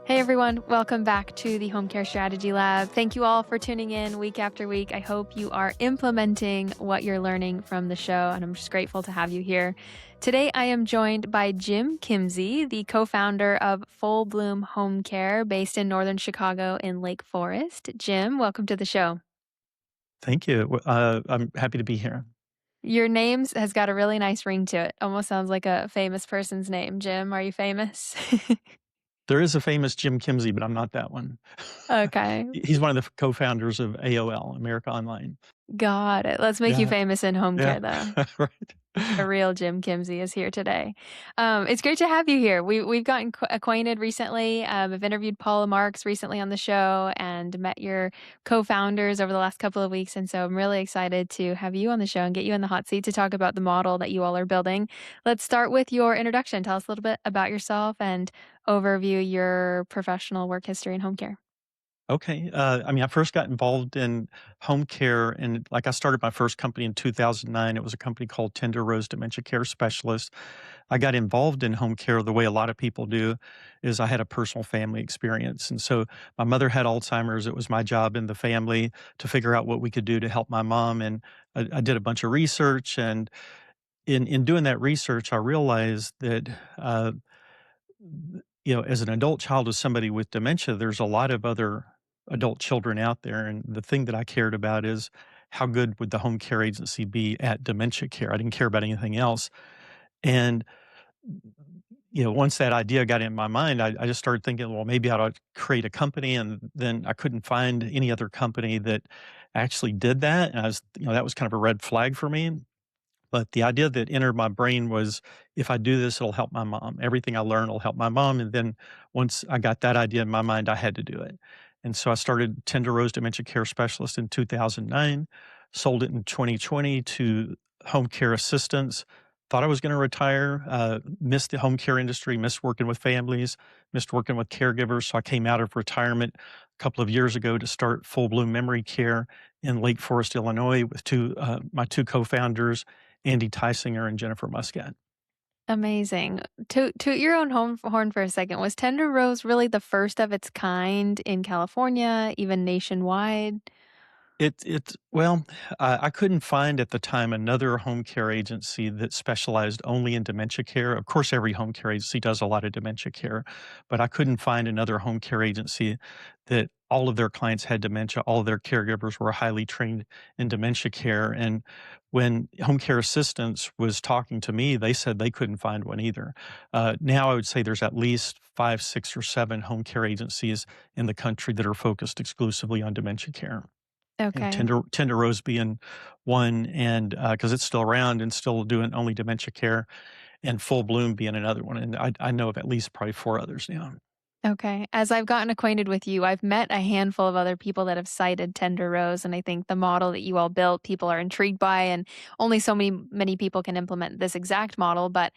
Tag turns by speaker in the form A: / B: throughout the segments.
A: Hey everyone, welcome back to the Home Care Strategy Lab. Thank you all for tuning in week after week. I hope you are implementing what you're learning from the show, and I'm just grateful to have you here. Today, I am joined by Jim Kimzey, the co founder of Full Bloom Home Care based in northern Chicago in Lake Forest. Jim, welcome to the show.
B: Thank you. I'm happy to be here.
A: Your name has got a really nice ring to it. Almost sounds like a famous person's name. Jim, are you famous?
B: There is a famous Jim Kimzey, but I'm not that one.
A: Okay.
B: He's one of the co-founders of AOL, America Online.
A: Got it. Let's make you
B: Yeah,
A: famous in home
B: yeah,
A: care, though.
B: right.
A: The real Jim Kimsey is here today. It's great to have you here. We've gotten acquainted recently. I've interviewed Paula Marks recently on the show and met your co-founders over the last couple of weeks, and so I'm really excited to have you on the show and get you in the hot seat to talk about the model that you all are building. Let's start with your introduction. Tell us a little bit about yourself and overview your professional work history in home care.
B: Okay. I first got involved in home care, and I started my first company in 2009. It was a company called Tender Rose Dementia Care Specialist. I got involved in home care the way a lot of people do, is I had a personal family experience, and so my mother had Alzheimer's. It was my job in the family to figure out what we could do to help my mom, and I did a bunch of research, and in doing that research, I realized that. As an adult child of somebody with dementia, there's a lot of other adult children out there. And the thing that I cared about is how good would the home care agency be at dementia care? I didn't care about anything else. And, once that idea got in my mind, I just started thinking, well, maybe I ought to create a company. And then I couldn't find any other company that actually did that. And that was kind of a red flag for me. But the idea that entered my brain was, if I do this, it'll help my mom. Everything I learn will help my mom. And then once I got that idea in my mind, I had to do it. And so I started Tender Rose Dementia Care Specialist in 2009, sold it in 2020 to Home Care Assistants. Thought I was going to retire, missed the home care industry, missed working with families, missed working with caregivers. So I came out of retirement a couple of years ago to start Full Bloom Memory Care in Lake Forest, Illinois, with my two co-founders, Andy Tysinger and Jennifer Muscat.
A: Amazing. Toot your own horn for a second. Was Tender Rose really the first of its kind in California, even nationwide?
B: I couldn't find at the time another home care agency that specialized only in dementia care. Of course, every home care agency does a lot of dementia care, but I couldn't find another home care agency that all of their clients had dementia, all of their caregivers were highly trained in dementia care. And when home care assistants was talking to me, they said they couldn't find one either. Now I would say there's at least 5, 6, or 7 home care agencies in the country that are focused exclusively on dementia care. And
A: Okay.
B: Tender Rose being one, and because it's still around and still doing only dementia care, and Full Bloom being another one, and I know of at least probably 4 others now.
A: Okay. As I've gotten acquainted with you, I've met a handful of other people that have cited Tender Rose, and I think the model that you all built, people are intrigued by, and only so many people can implement this exact model. But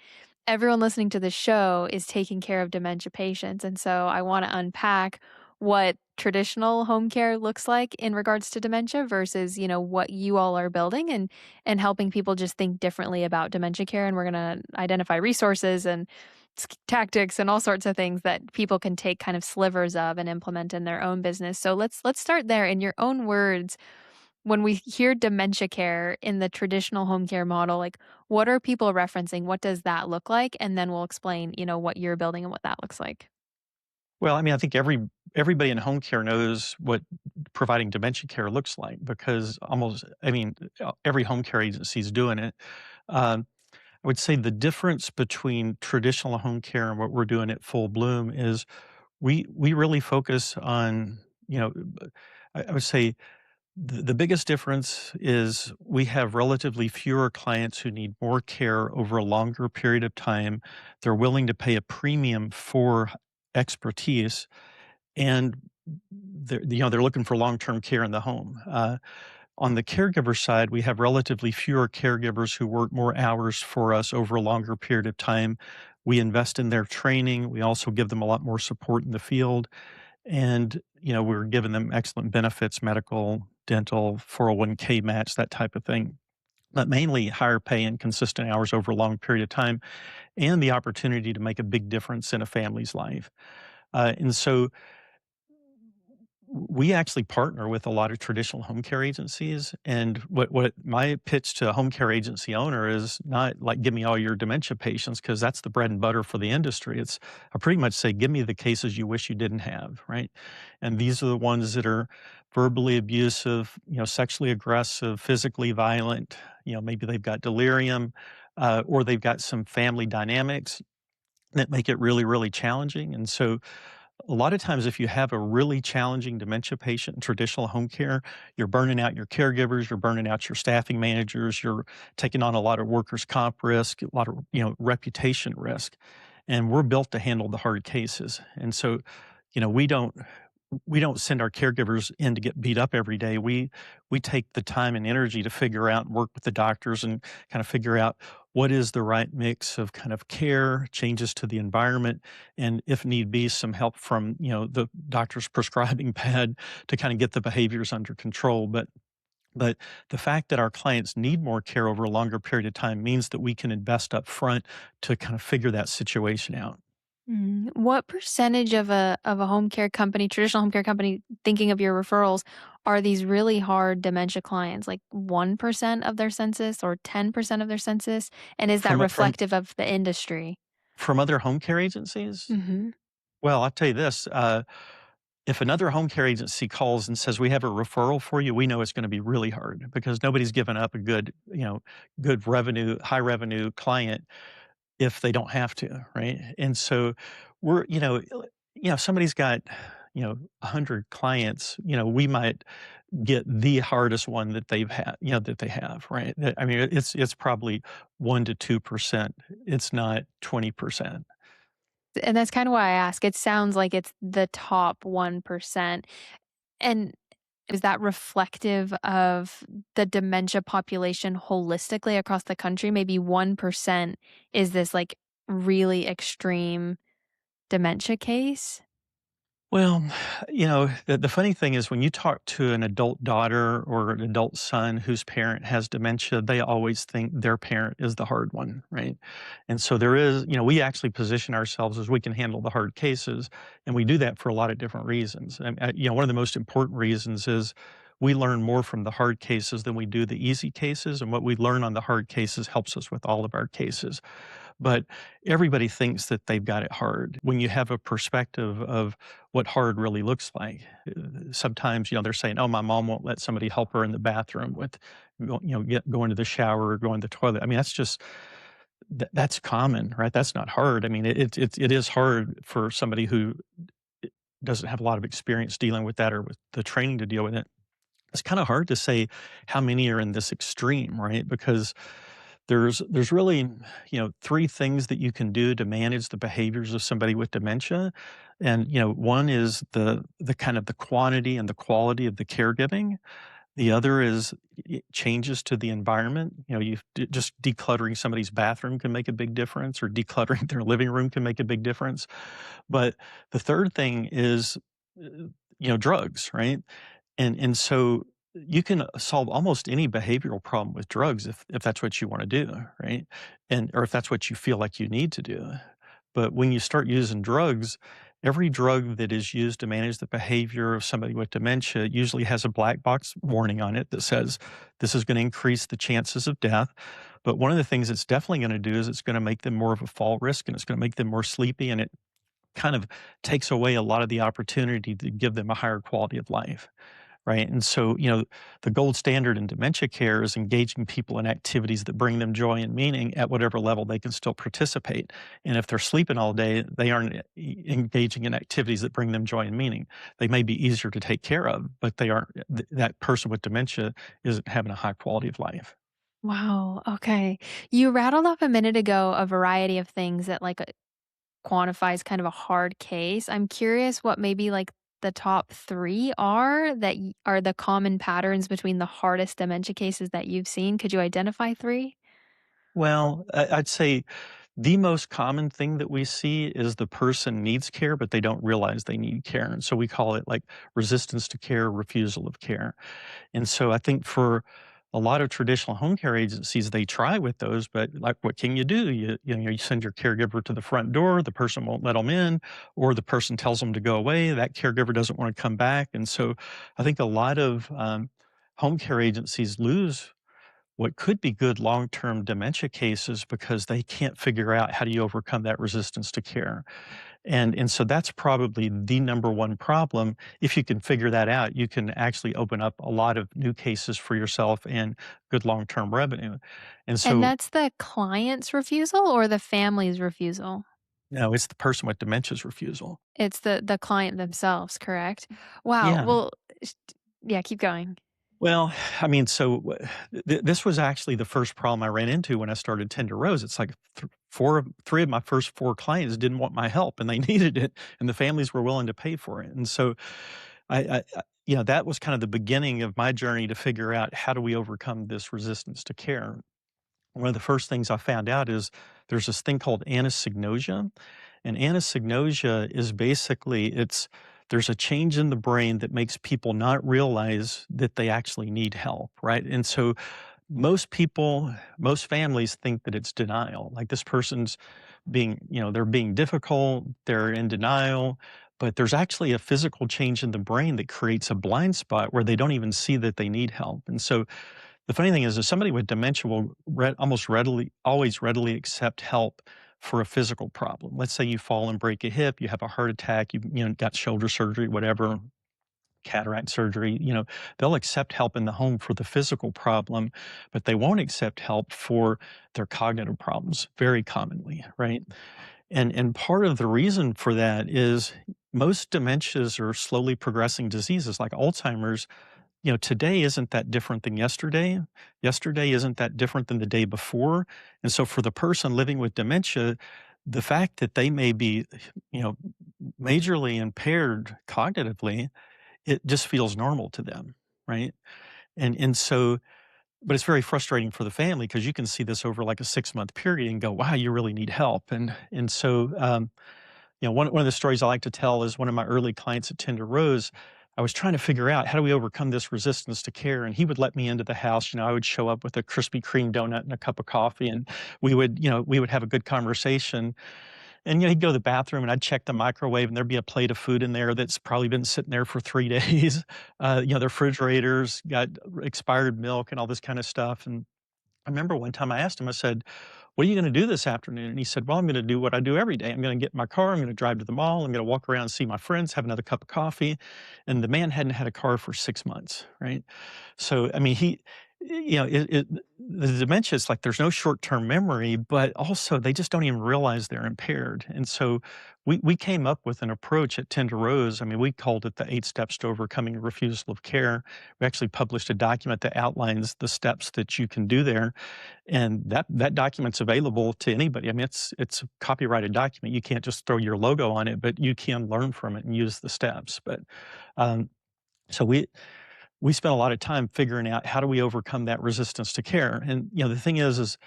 A: everyone listening to this show is taking care of dementia patients, and so I want to unpack what traditional home care looks like in regards to dementia versus what you all are building and helping people just think differently about dementia care. And we're going to identify resources and tactics and all sorts of things that people can take kind of slivers of and implement in their own business. So let's start there. In your own words, when we hear dementia care in the traditional home care model, like what are people referencing? What does that look like? And then we'll explain, what you're building and what that looks like.
B: Well, I think everybody in home care knows what providing dementia care looks like, because every home care agency is doing it. I would say the difference between traditional home care and what we're doing at Full Bloom is we really focus on, I would say the biggest difference is we have relatively fewer clients who need more care over a longer period of time. They're willing to pay a premium for expertise, and they're looking for long-term care in the home. On the caregiver side, we have relatively fewer caregivers who work more hours for us over a longer period of time. We invest in their training. We also give them a lot more support in the field. And, we're giving them excellent benefits, medical, dental, 401k match, that type of thing. But mainly higher pay and consistent hours over a long period of time, and the opportunity to make a big difference in a family's life. And so we actually partner with a lot of traditional home care agencies, and what my pitch to a home care agency owner is not like, "Give me all your dementia patients," because that's the bread and butter for the industry. It's I pretty much say, "Give me the cases you wish you didn't have," right? And these are the ones that are verbally abusive, sexually aggressive, physically violent, maybe they've got delirium, or they've got some family dynamics that make it really, really challenging, and so a lot of times, if you have a really challenging dementia patient in traditional home care, you're burning out your caregivers, you're burning out your staffing managers, you're taking on a lot of workers' comp risk, a lot of reputation risk, and we're built to handle the hard cases. And so, you know, we don't we don't send our caregivers in to get beat up every day. We take the time and energy to figure out and work with the doctors and kind of figure out what is the right mix of kind of care, changes to the environment, and if need be, some help from the doctor's prescribing pad to kind of get the behaviors under control. But the fact that our clients need more care over a longer period of time means that we can invest up front to kind of figure that situation out.
A: What percentage of a home care company, traditional home care company, thinking of your referrals, are these really hard dementia clients? Like 1% of their census or 10% of their census? And is that
B: From
A: reflective of the industry?
B: from other home care agencies?
A: Mhm.
B: Well, I'll tell you this, if another home care agency calls and says, "We have a referral for you," we know it's gonna be really hard because nobody's given up a good revenue, high revenue client if they don't have to, right? And so we're if somebody's got, 100 clients, we might get the hardest one that that they have, right? I mean, it's probably 1 to 2%. It's not 20%.
A: And that's kinda why I ask. It sounds like it's the top 1%. And is that reflective of the dementia population holistically across the country? Maybe 1% is this, like, really extreme dementia case?
B: Well, the funny thing is when you talk to an adult daughter or an adult son whose parent has dementia, they always think their parent is the hard one, right? And so there is, we actually position ourselves as we can handle the hard cases, and we do that for a lot of different reasons. One of the most important reasons is we learn more from the hard cases than we do the easy cases, and what we learn on the hard cases helps us with all of our cases. But everybody thinks that they've got it hard. When you have a perspective of what hard really looks like, sometimes, they're saying, "Oh, my mom won't let somebody help her in the bathroom with, going to the shower or going to the toilet." I mean, that's common, right? That's not hard. I mean, it is hard for somebody who doesn't have a lot of experience dealing with that or with the training to deal with it. It's kind of hard to say how many are in this extreme, right? Because there's really, three things that you can do to manage the behaviors of somebody with dementia. And, one is the kind of the quantity and the quality of the caregiving. The other is changes to the environment. Just decluttering somebody's bathroom can make a big difference, or decluttering their living room can make a big difference. But the third thing is, drugs, right? And so you can solve almost any behavioral problem with drugs if that's what you wanna do, right? Or if that's what you feel like you need to do. But when you start using drugs, every drug that is used to manage the behavior of somebody with dementia usually has a black box warning on it that says, "This is gonna increase the chances of death." But one of the things it's definitely gonna do is it's gonna make them more of a fall risk, and it's gonna make them more sleepy, and it kind of takes away a lot of the opportunity to give them a higher quality of life. Right. And so, the gold standard in dementia care is engaging people in activities that bring them joy and meaning at whatever level they can still participate. And if they're sleeping all day, they aren't engaging in activities that bring them joy and meaning. They may be easier to take care of, but they aren't, that person with dementia isn't having a high quality of life.
A: Wow, okay. You rattled off a minute ago a variety of things that, like, quantifies kind of a hard case. I'm curious what maybe, like, the top 3 are that are the common patterns between the hardest dementia cases that you've seen. Could you identify 3?
B: Well, I'd say the most common thing that we see is the person needs care, but they don't realize they need care. And so we call it like resistance to care, refusal of care. And so I think for a lot of traditional home care agencies, they try with those, but like, what can you do? You send your caregiver to the front door, the person won't let them in, or the person tells them to go away. That caregiver doesn't want to come back. And so I think a lot of home care agencies lose what could be good long-term dementia cases because they can't figure out how do you overcome that resistance to care. And so that's probably the number one problem. If you can figure that out, you can actually open up a lot of new cases for yourself and good long-term revenue. And
A: And
B: so,
A: that's the client's refusal or the family's refusal?
B: no, it's the person with dementia's refusal.
A: It's the client themselves, correct? Wow,
B: Yeah.
A: well, sh yeah, keep going.
B: Well, I mean, so this was actually the first problem I ran into when I started Tender Rose. It's like 3 of my first 4 clients didn't want my help, and they needed it, and the families were willing to pay for it. And so, that was kind of the beginning of my journey to figure out how do we overcome this resistance to care. One of the first things I found out is there's this thing called anosognosia, and anosognosia is basically there's a change in the brain that makes people not realize that they actually need help, right? And so most families think that it's denial. Like this person's they're being difficult, they're in denial, but there's actually a physical change in the brain that creates a blind spot where they don't even see that they need help. And so the funny thing is somebody with dementia will almost always readily accept help for a physical problem. Let's say you fall and break a hip, you have a heart attack, got shoulder surgery, whatever, cataract surgery. They'll accept help in the home for the physical problem, but they won't accept help for their cognitive problems very commonly, right? And part of the reason for that is most dementias are slowly progressing diseases like Alzheimer's. Today isn't that different than yesterday. Yesterday isn't that different than the day before. And so for the person living with dementia, the fact that they may be, you know, majorly impaired cognitively, it just feels normal to them, right? And so, but it's very frustrating for the family because you can see this over like a 6-month period and go, wow, you really need help. And so one of the stories I like to tell is one of my early clients at Tender Rose. I was trying to figure out how do we overcome this resistance to care, and he would let me into the house. I would show up with a Krispy Kreme donut and a cup of coffee, and we would have a good conversation. And he'd go to the bathroom, and I'd check the microwave, and there'd be a plate of food in there that's probably been sitting there for 3 days. The refrigerators got expired milk and all this kind of stuff. And I remember one time I asked him, I said, "What are you gonna do this afternoon?" And he said, "Well, I'm gonna do what I do every day. I'm gonna get in my car, I'm gonna drive to the mall, I'm gonna walk around and see my friends, have another cup of coffee." And the man hadn't had a car for 6 months, right? So, I mean, the dementia is like there's no short-term memory, but also they just don't even realize they're impaired. And so we came up with an approach at Tender Rose. I mean, we called it the 8 steps to overcoming refusal of care. We actually published a document that outlines the steps that you can do there, and that document's available to anybody. I mean, it's a copyrighted document. You can't just throw your logo on it, but you can learn from it and use the steps. But um, so we spent a lot of time figuring out how do we overcome that resistance to care. And the thing is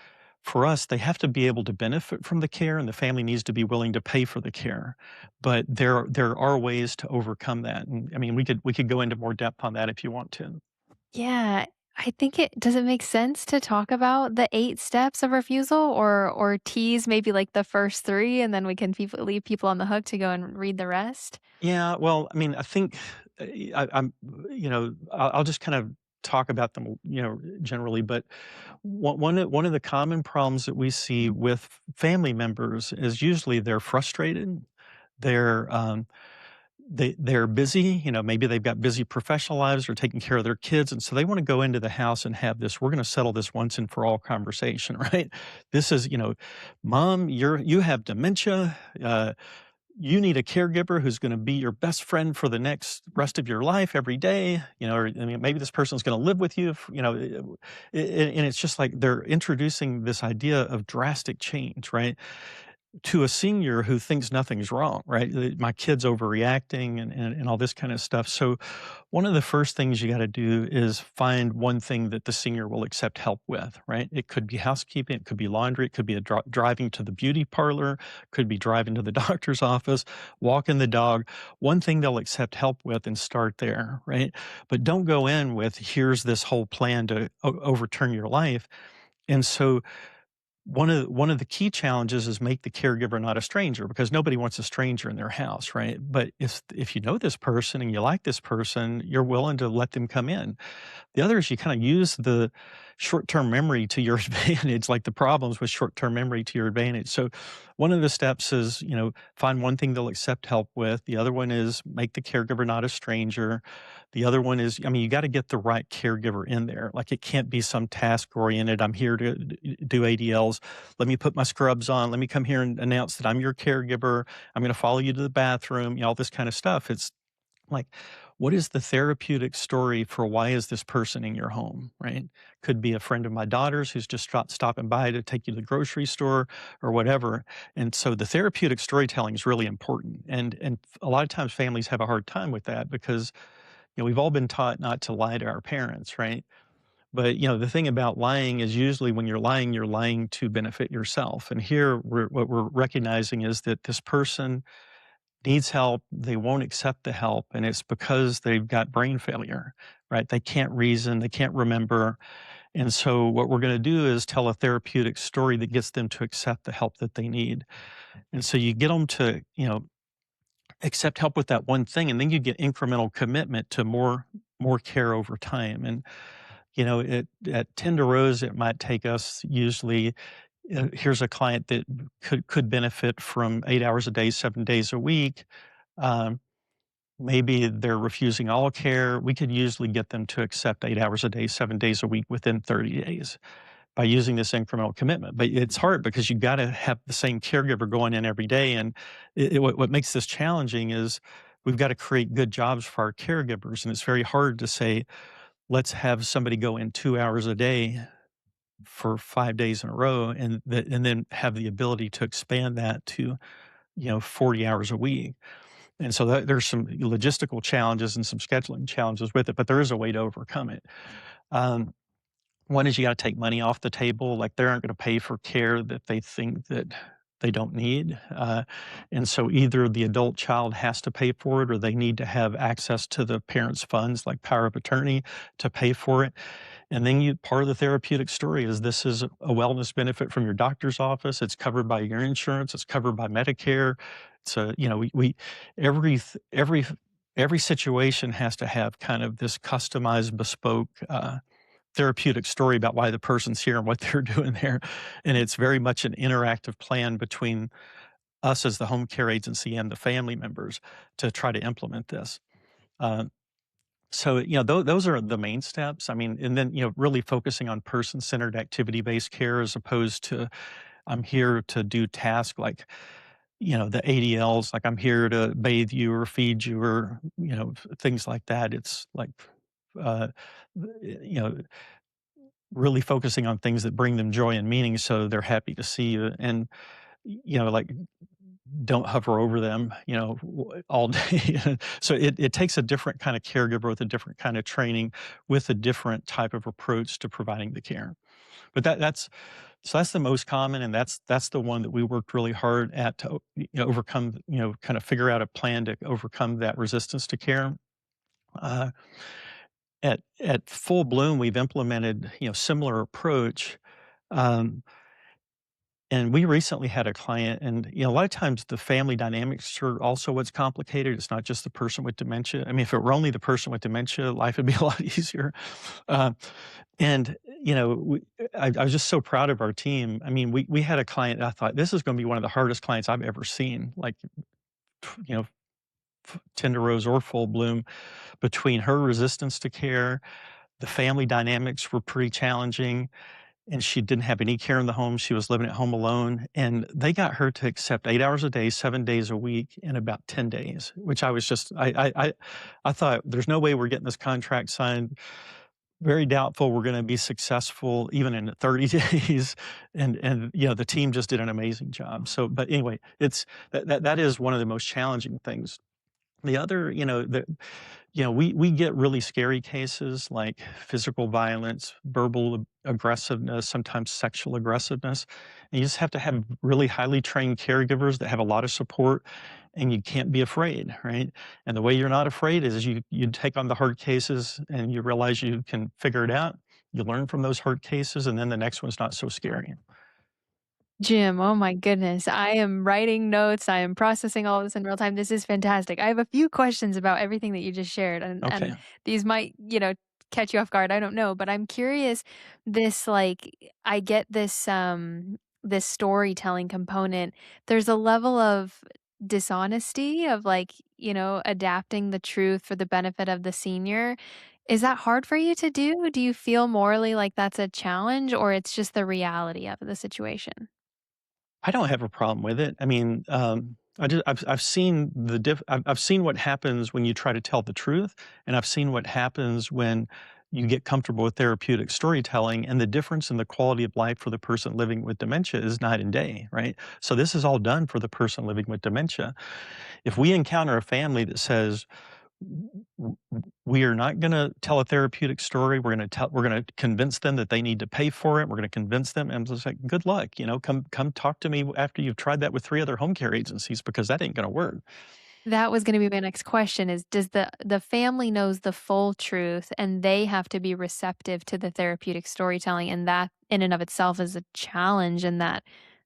B: for us, they have to be able to benefit from the care, and the family needs to be willing to pay for the care. But there are ways to overcome that. And I mean, we could go into more depth on that if you want to.
A: Yeah, I think it does it make sense to talk about the 8 steps of refusal or tease maybe, like, the first 3 and then we can leave people on the hook to go and read the rest?
B: Yeah, well, I mean, I think I'm, I'll just kind of talk about them, generally. But one of the common problems that we see with family members is usually they're frustrated, they're they're busy. Maybe they've got busy professional lives or taking care of their kids, and so they want to go into the house and have this. We're going to settle this once and for all conversation, right? This is, Mom, you have dementia. You need a caregiver who's going to be your best friend for the next rest of your life every day, or I mean, maybe this person's going to live with you, and it's just like they're introducing this idea of drastic change, right? to a senior who thinks nothing's wrong, right? My kid's overreacting and all this kind of stuff. So, one of the first things you got to do is find one thing that the senior will accept help with, right? It could be housekeeping, it could be laundry, it could be driving to the beauty parlor, could be driving to the doctor's office, walking the dog. One thing they'll accept help with and start there, right? But don't go in with, here's this whole plan to overturn your life. And so, one of the key challenges is make the caregiver not a stranger because nobody wants a stranger in their house, right? But if you know this person and you like this person, you're willing to let them come in. The other is you kind of use the short-term memory to your advantage, like the problems with short-term memory to your advantage. So one of the steps is, find one thing they'll accept help with. The other one is make the caregiver not a stranger. The other one is, you got to get the right caregiver in there. Like it can't be some task oriented. I'm here to do ADLs. Let me put my scrubs on. Let me come here and announce that I'm your caregiver. I'm going to follow you to the bathroom, all this kind of stuff. It's like, what is the therapeutic story for why is this person in your home, right? Could be a friend of my daughter's who's just stopping by to take you to the grocery store or whatever. And so the therapeutic storytelling is really important. And a lot of times families have a hard time with that because, we've all been taught not to lie to our parents, right? But, the thing about lying is usually when you're lying to benefit yourself. And here, what we're recognizing is that this person needs help, they won't accept the help, and it's because they've got brain failure, right? They can't reason, they can't remember. And so what we're going to do is tell a therapeutic story that gets them to accept the help that they need. And so you get them to, accept help with that one thing, and then you get incremental commitment to more care over time. And at 10 to Rose, it might take us usually, here's a client that could benefit from 8 hours a day, 7 days a week. Um, Maybe they're refusing all care. We could usually get them to accept 8 hours a day, 7 days a week within 30 days by using this incremental commitment. But it's hard because you got to have the same caregiver going in every day. And what makes this challenging is we've got to create good jobs for our caregivers. And it's very hard to say, let's have somebody go in 2 hours a day for 5 days in a row and then have the ability to expand that to 40 hours a week. And so there's some logistical challenges and some scheduling challenges with it, but there is a way to overcome it. Um, One is you got to take money off the table. Like they aren't going to pay for care that they think that they don't need. And so either the adult child has to pay for it or they need to have access to the parent's funds, like power of attorney, to pay for it. And then part of the therapeutic story is this is a wellness benefit from your doctor's office. It's covered by your insurance. It's covered by Medicare. So, we every situation has to have kind of this customized, bespoke, therapeutic story about why the person's here and what they're doing there. And it's very much an interactive plan between us as the home care agency and the family members to try to implement this. Uh, so, those are the main steps. I mean, and then, really focusing on person-centered activity-based care as opposed to I'm here to do tasks like, the ADLs, like I'm here to bathe you or feed you or, things like that. It's like, uh, you know, really focusing on things that bring them joy and meaning so they're happy to see you. And, like don't hover over them, all day. So it takes a different kind of caregiver with a different kind of training, with a different type of approach to providing the care. But that's the most common, and that's the one that we worked really hard at to overcome. Kind of figure out a plan to overcome that resistance to care. Uh, at full bloom, we've implemented similar approach. Um, And we recently had a client, and a lot of times the family dynamics are also what's complicated. It's not just the person with dementia. I mean, if it were only the person with dementia, life would be a lot easier. Uh, and I was just so proud of our team. I mean, we had a client. I thought this is going to be one of the hardest clients I've ever seen. Like, you know, tender rose or full bloom. Between her resistance to care, the family dynamics were pretty challenging and she didn't have any care in the home. She was living at home alone, and they got her to accept 8 hours a day, 7 days a week in about 10 days, which I was just, I thought there's no way we're getting this contract signed very doubtful we're gonna be successful even in 30 days, and, the team just did an amazing job. So but anyway, it's that is one of the most challenging things. The other, we get really scary cases like physical violence, verbal aggressiveness, sometimes sexual aggressiveness. And you just have to have really highly trained caregivers that have a lot of support, and you can't be afraid, right? And the way you're not afraid is you take on the hard cases and you realize you can figure it out. You learn from those hard cases, and then the next one's not so scary.
A: Jim, oh my goodness. I am writing notes. I am processing all of this in real time. This is fantastic. I have a few questions about everything that you just shared, and
B: Okay.
A: these might, catch you off guard. I don't know, but I'm curious. This like I get this storytelling component. There's a level of dishonesty of like, adapting the truth for the benefit of the senior. Is that hard for you to do? Do you feel morally like that's a challenge, or it's just the reality of the situation?
B: I don't have a problem with it. I mean, I've seen I've seen what happens when you try to tell the truth, and I've seen what happens when you get comfortable with therapeutic storytelling, and the difference in the quality of life for the person living with dementia is night and day, right? So this is all done for the person living with dementia. If we encounter a family that says, we are not going to tell a therapeutic story. We're going to convince them that they need to pay for it. We're going to convince them. And I'm just like, good luck. Come talk to me after you've tried that with 3 other home care agencies, because that ain't going to work.
A: That was gonna be my next question is, does the family knows the full truth and they have to be receptive to the therapeutic storytelling, and that in and of itself is a challenge in that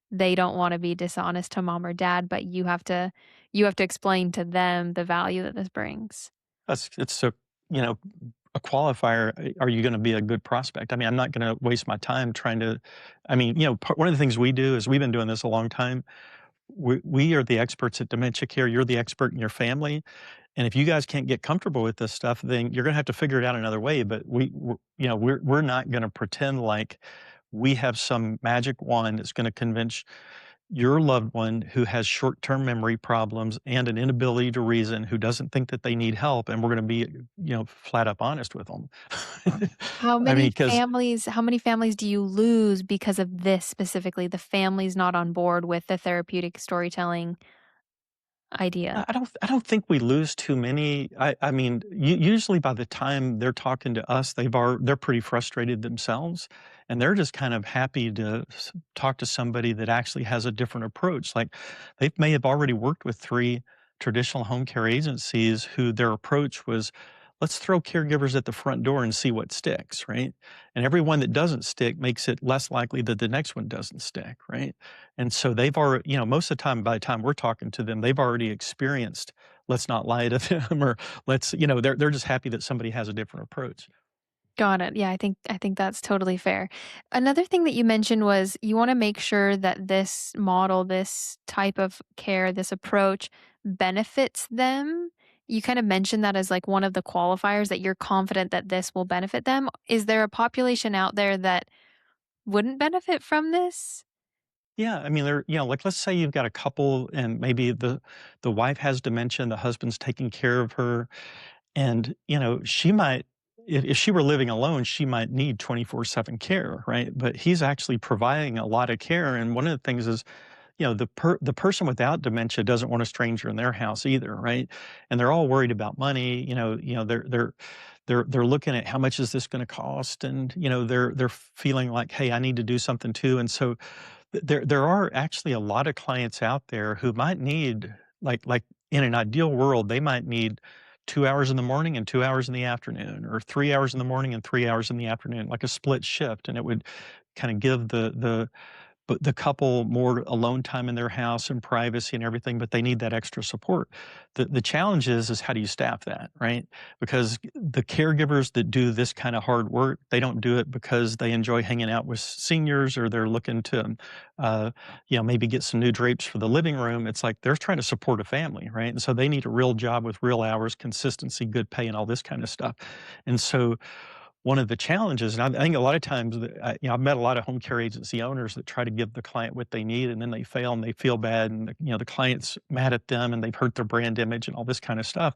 A: they don't wanna be dishonest to mom or dad, but you have to explain to them the value that this brings.
B: It's you know, a qualifier. Are you going to be a good prospect? I mean, I'm not going to waste my time trying to, I mean, one of the things we do is we've been doing this a long time. We are the experts at dementia care. You're the expert in your family. And if you guys can't get comfortable with this stuff, then you're gonna have to figure it out another way. But we're not gonna pretend like we have some magic wand that's gonna convince your loved one who has short-term memory problems and an inability to reason, who doesn't think that they need help, and we're gonna be, flat up honest with them. I mean, because
A: How many families do you lose because of this specifically, the family's not on board with the therapeutic storytelling idea?
B: I don't think we lose too many. I mean, usually by the time they're talking to us, they're pretty frustrated themselves, and they're just kind of happy to talk to somebody that actually has a different approach. Like they may have already worked with 3 traditional home care agencies who their approach was, let's throw caregivers at the front door and see what sticks, right? And every one that doesn't stick makes it less likely that the next one doesn't stick, right? And so they've already, most of the time, by the time we're talking to them, they've already experienced, let's not lie to them, or they're just happy that somebody has a different approach.
A: Got it. Yeah, I think that's totally fair. Another thing that you mentioned was you want to make sure that this model, this type of care, this approach benefits them. You kind of mentioned that as like one of the qualifiers that you're confident that this will benefit them. Is there a population out there that wouldn't benefit from this?
B: Yeah, I mean, like let's say you've got a couple and maybe the wife has dementia and the husband's taking care of her. And, she might, if she were living alone, she might need 24/7 care, right? But he's actually providing a lot of care. And one of the things is, the person without dementia doesn't want a stranger in their house either, right? And they're all worried about money. They're looking at how much is this going to cost, and they're feeling like, hey, I need to do something too. And so there are actually a lot of clients out there who might need, like in an ideal world, they might need 2 hours in the morning and 2 hours in the afternoon, or 3 hours in the morning and 3 hours in the afternoon, like a split shift, and it would kinda give the couple more alone time in their house and privacy and everything, but they need that extra support. The challenge is how do you staff that, right? Because the caregivers that do this kind of hard work, they don't do it because they enjoy hanging out with seniors, or they're looking to, maybe get some new drapes for the living room. It's like they're trying to support a family, right? And so they need a real job with real hours, consistency, good pay, and all this kind of stuff. And so one of the challenges, and I think a lot of times that I've met a lot of home care agency owners that try to give the client what they need, and then they fail and they feel bad, and the client's mad at them, and they've hurt their brand image and all this kind of stuff.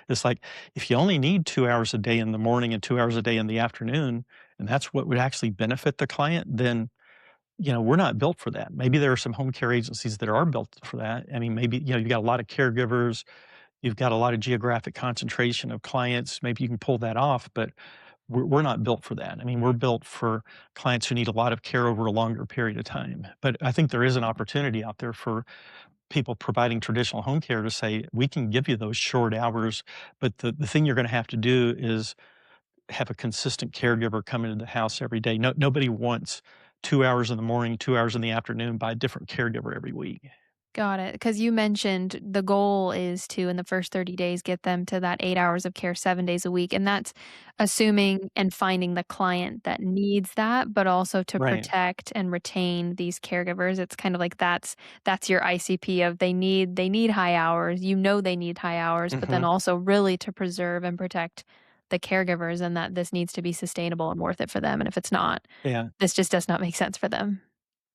B: It's like if you only need 2 hours a day in the morning and 2 hours a day in the afternoon, and that's what would actually benefit the client, then we're not built for that. Maybe there are some home care agencies that are built for that. I mean, maybe you've got a lot of caregivers, you've got a lot of geographic concentration of clients. Maybe you can pull that off, but we're not built for that. I mean, we're built for clients who need a lot of care over a longer period of time. But I think there is an opportunity out there for people providing traditional home care to say, we can give you those short hours, but the thing you're going to have to do is have a consistent caregiver come into the house every day. No, nobody wants 2 hours in the morning, 2 hours in the afternoon by a different caregiver every week.
A: Got it. Because you mentioned the goal is to, in the first 30 days, get them to that 8 hours of care 7 days a week, and that's assuming and finding the client that needs that, but also to
B: Right.
A: protect and retain these caregivers. It's kind of like that's your ICP of they need high hours, they need high hours, but then
B: Hmm.
A: also really to preserve and protect the caregivers and that this needs to be sustainable and worth it for them, and if it's not,
B: Yeah.
A: this just does not make sense for them.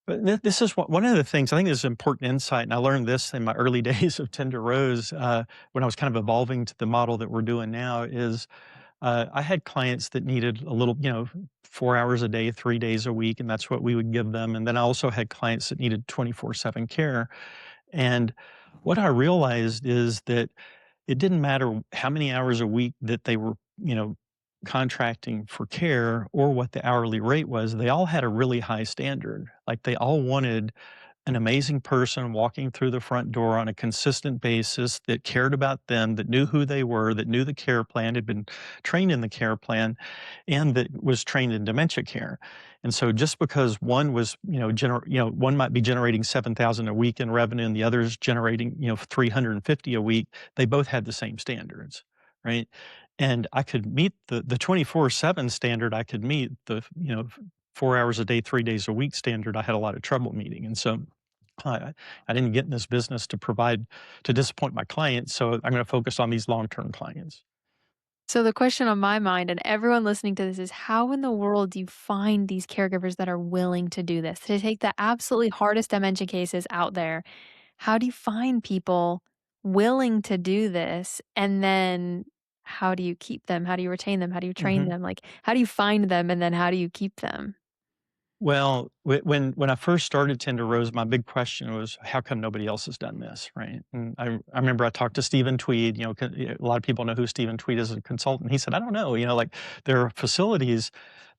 B: But this is one of the things I think is important insight, and I learned this in my early days of Tender Rose when I was kind of evolving to the model that we're doing now. Is I had clients that needed a little, 4 hours a day, 3 days a week, and that's what we would give them. And then I also had clients that needed 24/7 care. And what I realized is that it didn't matter how many hours a week that they were, contracting for care or what the hourly rate was. They all had a really high standard. Like they all wanted an amazing person walking through the front door on a consistent basis that cared about them, that knew who they were, that knew the care plan, had been trained in the care plan, and that was trained in dementia care. And so just because one was, one might be generating 7,000 a week in revenue and the other's generating, 350 a week, they both had the same standards, right? And I could meet the 24/7 standard, I could meet the, 4 hours a day, 3 days a week standard, I had a lot of trouble meeting. And so I I didn't get in this business to disappoint my clients, so I'm gonna focus on these long-term clients.
A: So the question on my mind and everyone listening to this is how in the world do you find these caregivers that are willing to do this? To take the absolutely hardest dementia cases out there, how do you find people willing to do this? And then how do you keep them? How do you retain them? How do you train
B: Mhm.
A: them? Like, how do you find them and then how do you keep them?
B: Well, when I first started Tender Rose, my big question was, "How come nobody else has done this?" Right? And I remember I talked to Stephen Tweed, a lot of people know who Stephen Tweed is as a consultant. He said, "I don't know, like, there are facilities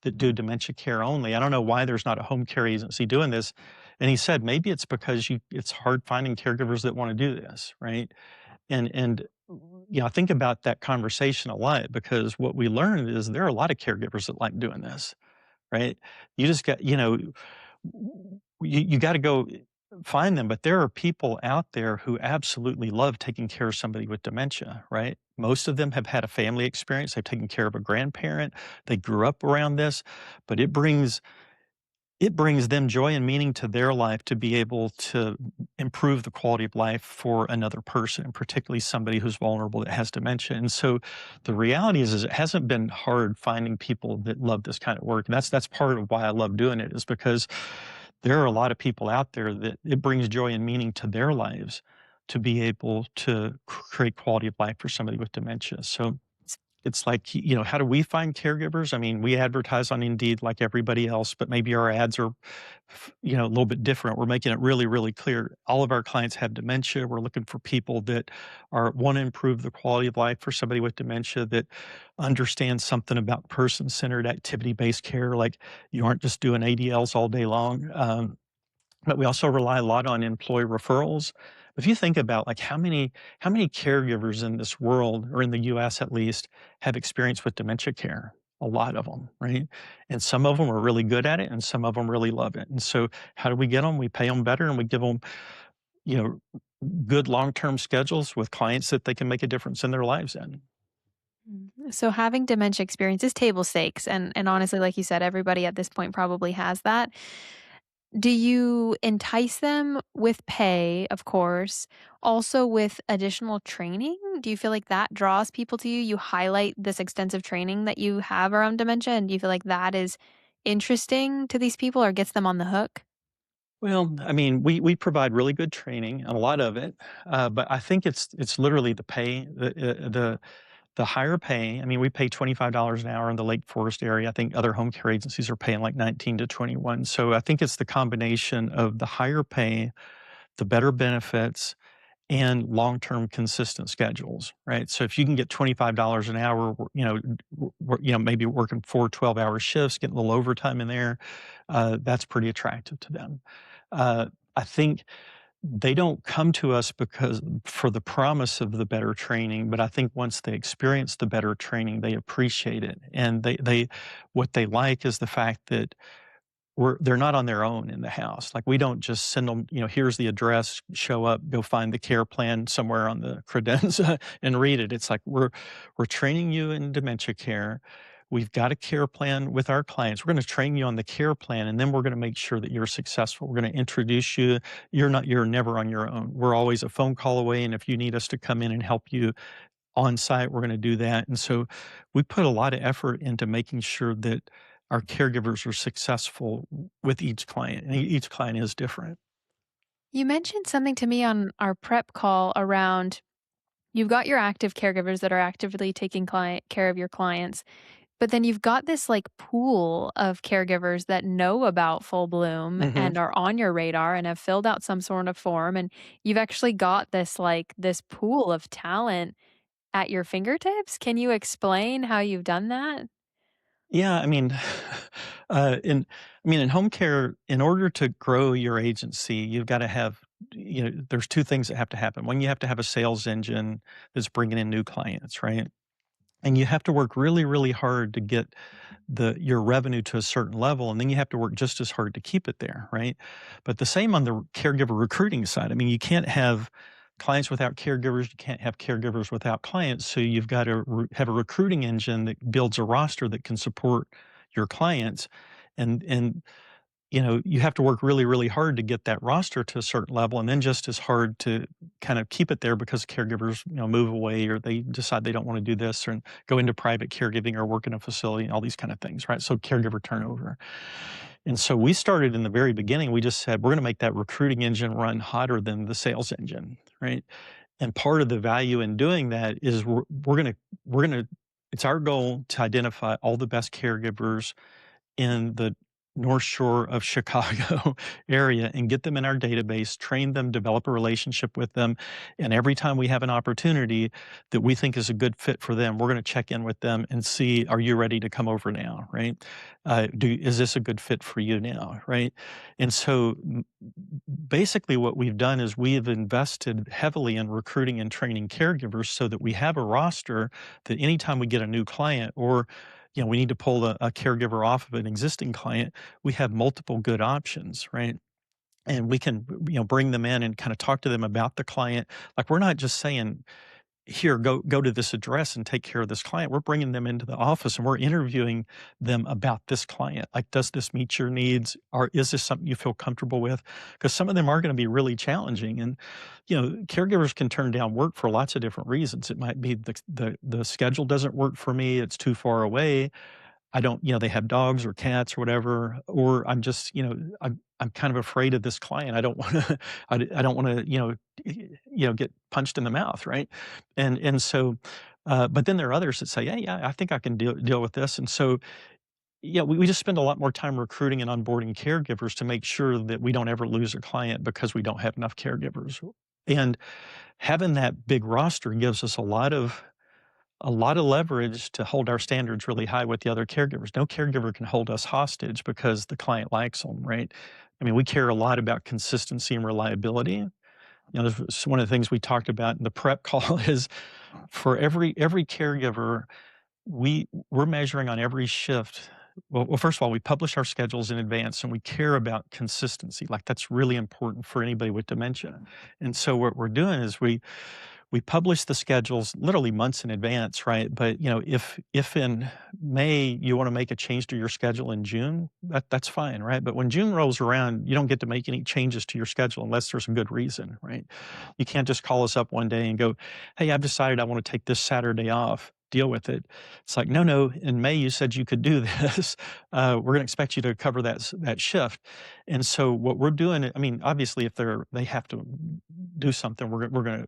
B: that do dementia care only. I don't know why there's not a home care agency doing this." And he said, "Maybe it's because it's hard finding caregivers that wanna do this," right? And I think about that conversation a lot because what we learned is there are a lot of caregivers that like doing this, right? You just got, you got to go find them. But there are people out there who absolutely love taking care of somebody with dementia, right? Most of them have had a family experience. They've taken care of a grandparent. They grew up around this, but it brings them joy and meaning to their life to be able to improve the quality of life for another person, and particularly somebody who's vulnerable that has dementia. And so the reality is it hasn't been hard finding people that love this kind of work. And that's part of why I love doing it, is because there are a lot of people out there that it brings joy and meaning to their lives to be able to create quality of life for somebody with dementia. So it's like, how do we find caregivers? I mean, we advertise on Indeed like everybody else, but maybe our ads are, a little bit different. We're making it really, really clear. All of our clients have dementia. We're looking for people that want to improve the quality of life for somebody with dementia, that understand something about person-centered, activity-based care. Like you aren't just doing ADLs all day long. But we also rely a lot on employee referrals. If you think about like how many caregivers in this world, or in the US at least, have experience with dementia care? A lot of them, right? And some of them are really good at it and some of them really love it. And so how do we get them? We pay them better and we give them, you know, good long-term schedules with clients that they can make a difference in their lives in.
A: So having dementia experience is table stakes and honestly, like you said, everybody at this point probably has that. Do you entice them with pay, of course, also with additional training? Do you feel like that draws people to you? You highlight this extensive training that you have around dementia, and do you feel like that is interesting to these people or gets them on the hook?
B: Well, I mean, we provide really good training, a lot of it, but I think it's literally the pay, the higher pay. I mean, we pay $25 an hour in the Lake Forest area. I think other home care agencies are paying like 19 to 21. So I think it's the combination of the higher pay, the better benefits, and long-term consistent schedules, right? So if you can get $25 an hour, maybe working 4 12-hour shifts, getting a little overtime in there, that's pretty attractive to them. Uh, I think they don't come to us because for the promise of the better training, but I think once they experience the better training, they appreciate it. And they what they like is the fact that they're not on their own in the house. Like, we don't just send them, here's the address, show up, go find the care plan somewhere on the credenza and read it. It's like we're training you in dementia care. We've got a care plan with our clients. We're going to train you on the care plan, and then we're going to make sure that you're successful. We're going to introduce you. You're never on your own. We're always a phone call away, and if you need us to come in and help you on site, we're going to do that. And so we put a lot of effort into making sure that our caregivers are successful with each client, and each client is different.
A: You mentioned something to me on our prep call around you've got your active caregivers that are actively taking care of your clients. But then you've got this, like, pool of caregivers that know about Full Bloom
B: Hmm.
A: and are on your radar and have filled out some sort of form, and you've actually got this pool of talent at your fingertips. Can you explain how you've done that?
B: Yeah, I mean, in home care, in order to grow your agency, you've got to have, there's two things that have to happen. One, you have to have a sales engine that's bringing in new clients, right? And you have to work really, really hard to get your revenue to a certain level, and then you have to work just as hard to keep it there, right? But the same on the caregiver recruiting side. I mean, you can't have clients without caregivers, you can't have caregivers without clients, so you've got to have a recruiting engine that builds a roster that can support your clients, and you have to work really, really hard to get that roster to a certain level, and then just as hard to kind of keep it there because caregivers, move away or they decide they don't want to do this or go into private caregiving or work in a facility and all these kind of things, right? So caregiver turnover. And so we started in the very beginning, we just said, we're going to make that recruiting engine run hotter than the sales engine, right? And part of the value in doing that is we're going to, it's our goal to identify all the best caregivers in the North Shore of Chicago area and get them in our database, train them, develop a relationship with them. And every time we have an opportunity that we think is a good fit for them, we're going to check in with them and see, are you ready to come over now? Right? Is this a good fit for you now? Right? And so basically what we've done is we have invested heavily in recruiting and training caregivers so that we have a roster that anytime we get a new client or we need to pull a caregiver off of an existing client, we have multiple good options, right? And we can, bring them in and kind of talk to them about the client. Like, we're not just saying, here, go to this address and take care of this client. We're bringing them into the office and we're interviewing them about this client. Like, does this meet your needs? Or is this something you feel comfortable with? Because some of them are going to be really challenging. And, caregivers can turn down work for lots of different reasons. It might be the schedule doesn't work for me, it's too far away. I don't they have dogs or cats or whatever, or I'm just, I'm kind of afraid of this client. I don't wanna I don't wanna, get punched in the mouth, right? And so, but then there are others that say, "Yeah, yeah, I think I can deal with this." And so, yeah, we just spend a lot more time recruiting and onboarding caregivers to make sure that we don't ever lose a client because we don't have enough caregivers. And having that big roster gives us a lot of leverage to hold our standards really high with the other caregivers. No caregiver can hold us hostage because the client likes them, right? I mean, we care a lot about consistency and reliability. This one of the things we talked about in the prep call is for every caregiver, we're measuring on every shift. Well, first of all, we publish our schedules in advance, and we care about consistency. Like, that's really important for anybody with dementia. And so what we're doing is we publish the schedules literally months in advance, right? But, if in May you wanna make a change to your schedule in June, that's fine, right? But when June rolls around, you don't get to make any changes to your schedule unless there's a good reason, right? You can't just call us up one day and go, "Hey, I've decided I wanna take this Saturday off. Deal with it." It's like, "No, no, in May you said you could do this. We're gonna expect you to cover that shift." And so what we're doing, I mean, obviously, if they have to do something, we're gonna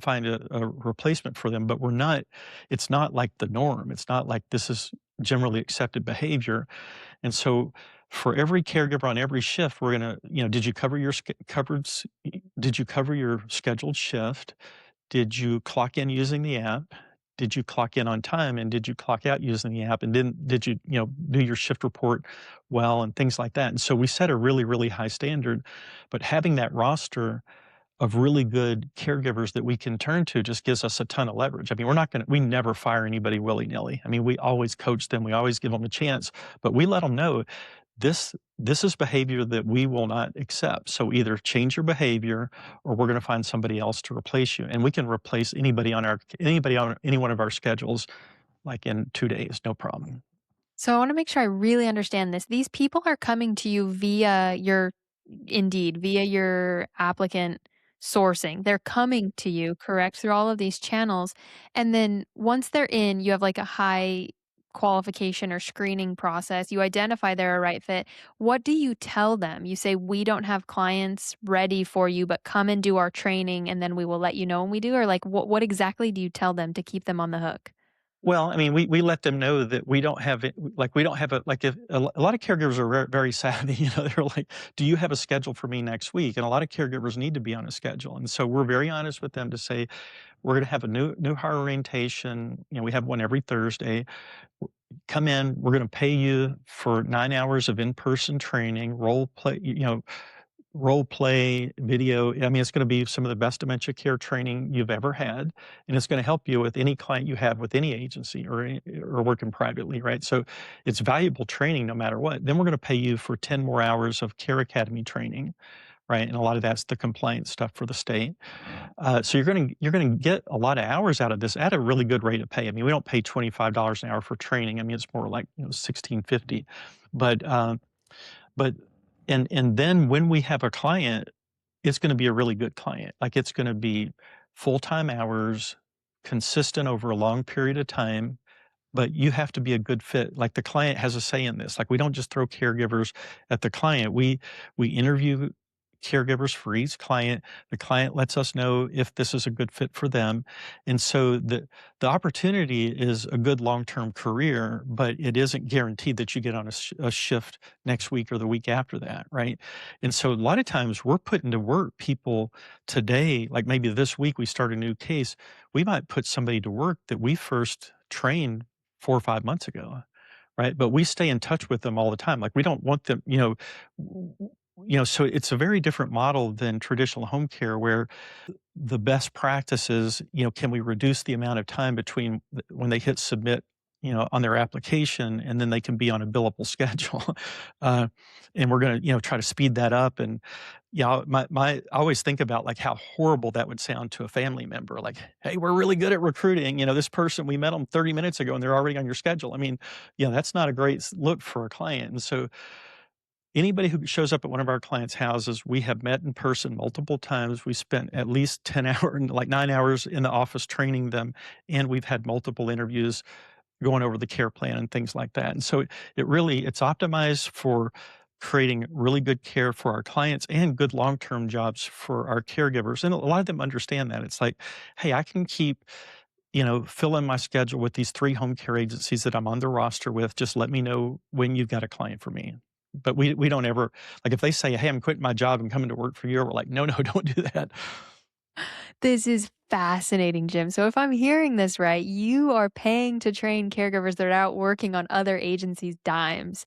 B: find a replacement for them, but we're not it's not like the norm. It's not like this is generally accepted behavior. And so for every caregiver on every shift, we're gonna, did you cover your did you cover your scheduled shift? Did you clock in using the app? Did you clock in on time, and did you clock out using the app? And did you, do your shift report well, and things like that? And so we set a really, really high standard, but having that roster of really good caregivers that we can turn to just gives us a ton of leverage. I mean, we never fire anybody willy-nilly. I mean, we always coach them, we always give them a chance, but we let them know this is behavior that we will not accept. So either change your behavior, or we're going to find somebody else to replace you. And we can replace anybody on any one of our schedules like in 2 days, no problem.
A: So I want to make sure I really understand this. These people are coming to you via your Indeed, via your applicant sourcing. They're coming to you, correct, through all of these channels. And then once they're in, you have like a high qualification or screening process. You identify they're a right fit. What do you tell them? You say, we don't have clients ready for you, but come and do our training and then we will let you know when we do? Or like what exactly do you tell them to keep them on the hook?
B: Well, I mean, we let them know that we don't have it, like, we don't have a like, if a lot of caregivers are very savvy, they're like, "Do you have a schedule for me next week?" And a lot of caregivers need to be on a schedule, and so we're very honest with them to say, "We're gonna have a new hire orientation," we have one every Thursday. "Come in, we're gonna pay you for 9 hours of in-person training, role play, video. I mean, it's going to be some of the best dementia care training you've ever had, and it's going to help you with any client you have with any agency or working privately, right? So it's valuable training no matter what. Then we're going to pay you for 10 more hours of Care Academy training, right? And a lot of that's the compliance stuff for the state. So you're going to get a lot of hours out of this at a really good rate of pay. I mean, we don't pay $25 an hour for training. I mean, it's more like 16.50, but but and then when we have a client, it's gonna be a really good client. Like, it's gonna be full-time hours, consistent over a long period of time, but you have to be a good fit. Like, the client has a say in this. Like, we don't just throw caregivers at the client. We interview caregivers for each client. The client lets us know if this is a good fit for them. And so the opportunity is a good long-term career, but it isn't guaranteed that you get on a shift next week or the week after that, right? And so a lot of times we're putting to work people today, like maybe this week we start a new case, we might put somebody to work that we first trained 4 or 5 months ago, right? But we stay in touch with them all the time. Like, we don't want them, so it's a very different model than traditional home care where the best practices, can we reduce the amount of time between when they hit submit, on their application, and then they can be on a billable schedule. uh, and we're going to, try to speed that up. And yeah, I always think about like how horrible that would sound to a family member. Like, "Hey, we're really good at recruiting. This person, we met them 30 minutes ago and they're already on your schedule." I mean, that's not a great look for a client. And so anybody who shows up at one of our clients' houses, we have met in person multiple times. We spent at least 10 hours, like 9 hours in the office training them, and we've had multiple interviews going over the care plan and things like that. And so it's optimized for creating really good care for our clients and good long-term jobs for our caregivers. And a lot of them understand that. It's like, "Hey, I can keep, fill in my schedule with these 3 home care agencies that I'm on the roster with. Just let me know when you've got a client for me." But we don't ever, like, if they say, "Hey, I'm quitting my job and coming to work for you," we're like, "No, no, don't do that."
A: This is fascinating, Jim. So if I'm hearing this right, you are paying to train caregivers that are out working on other agencies' dimes.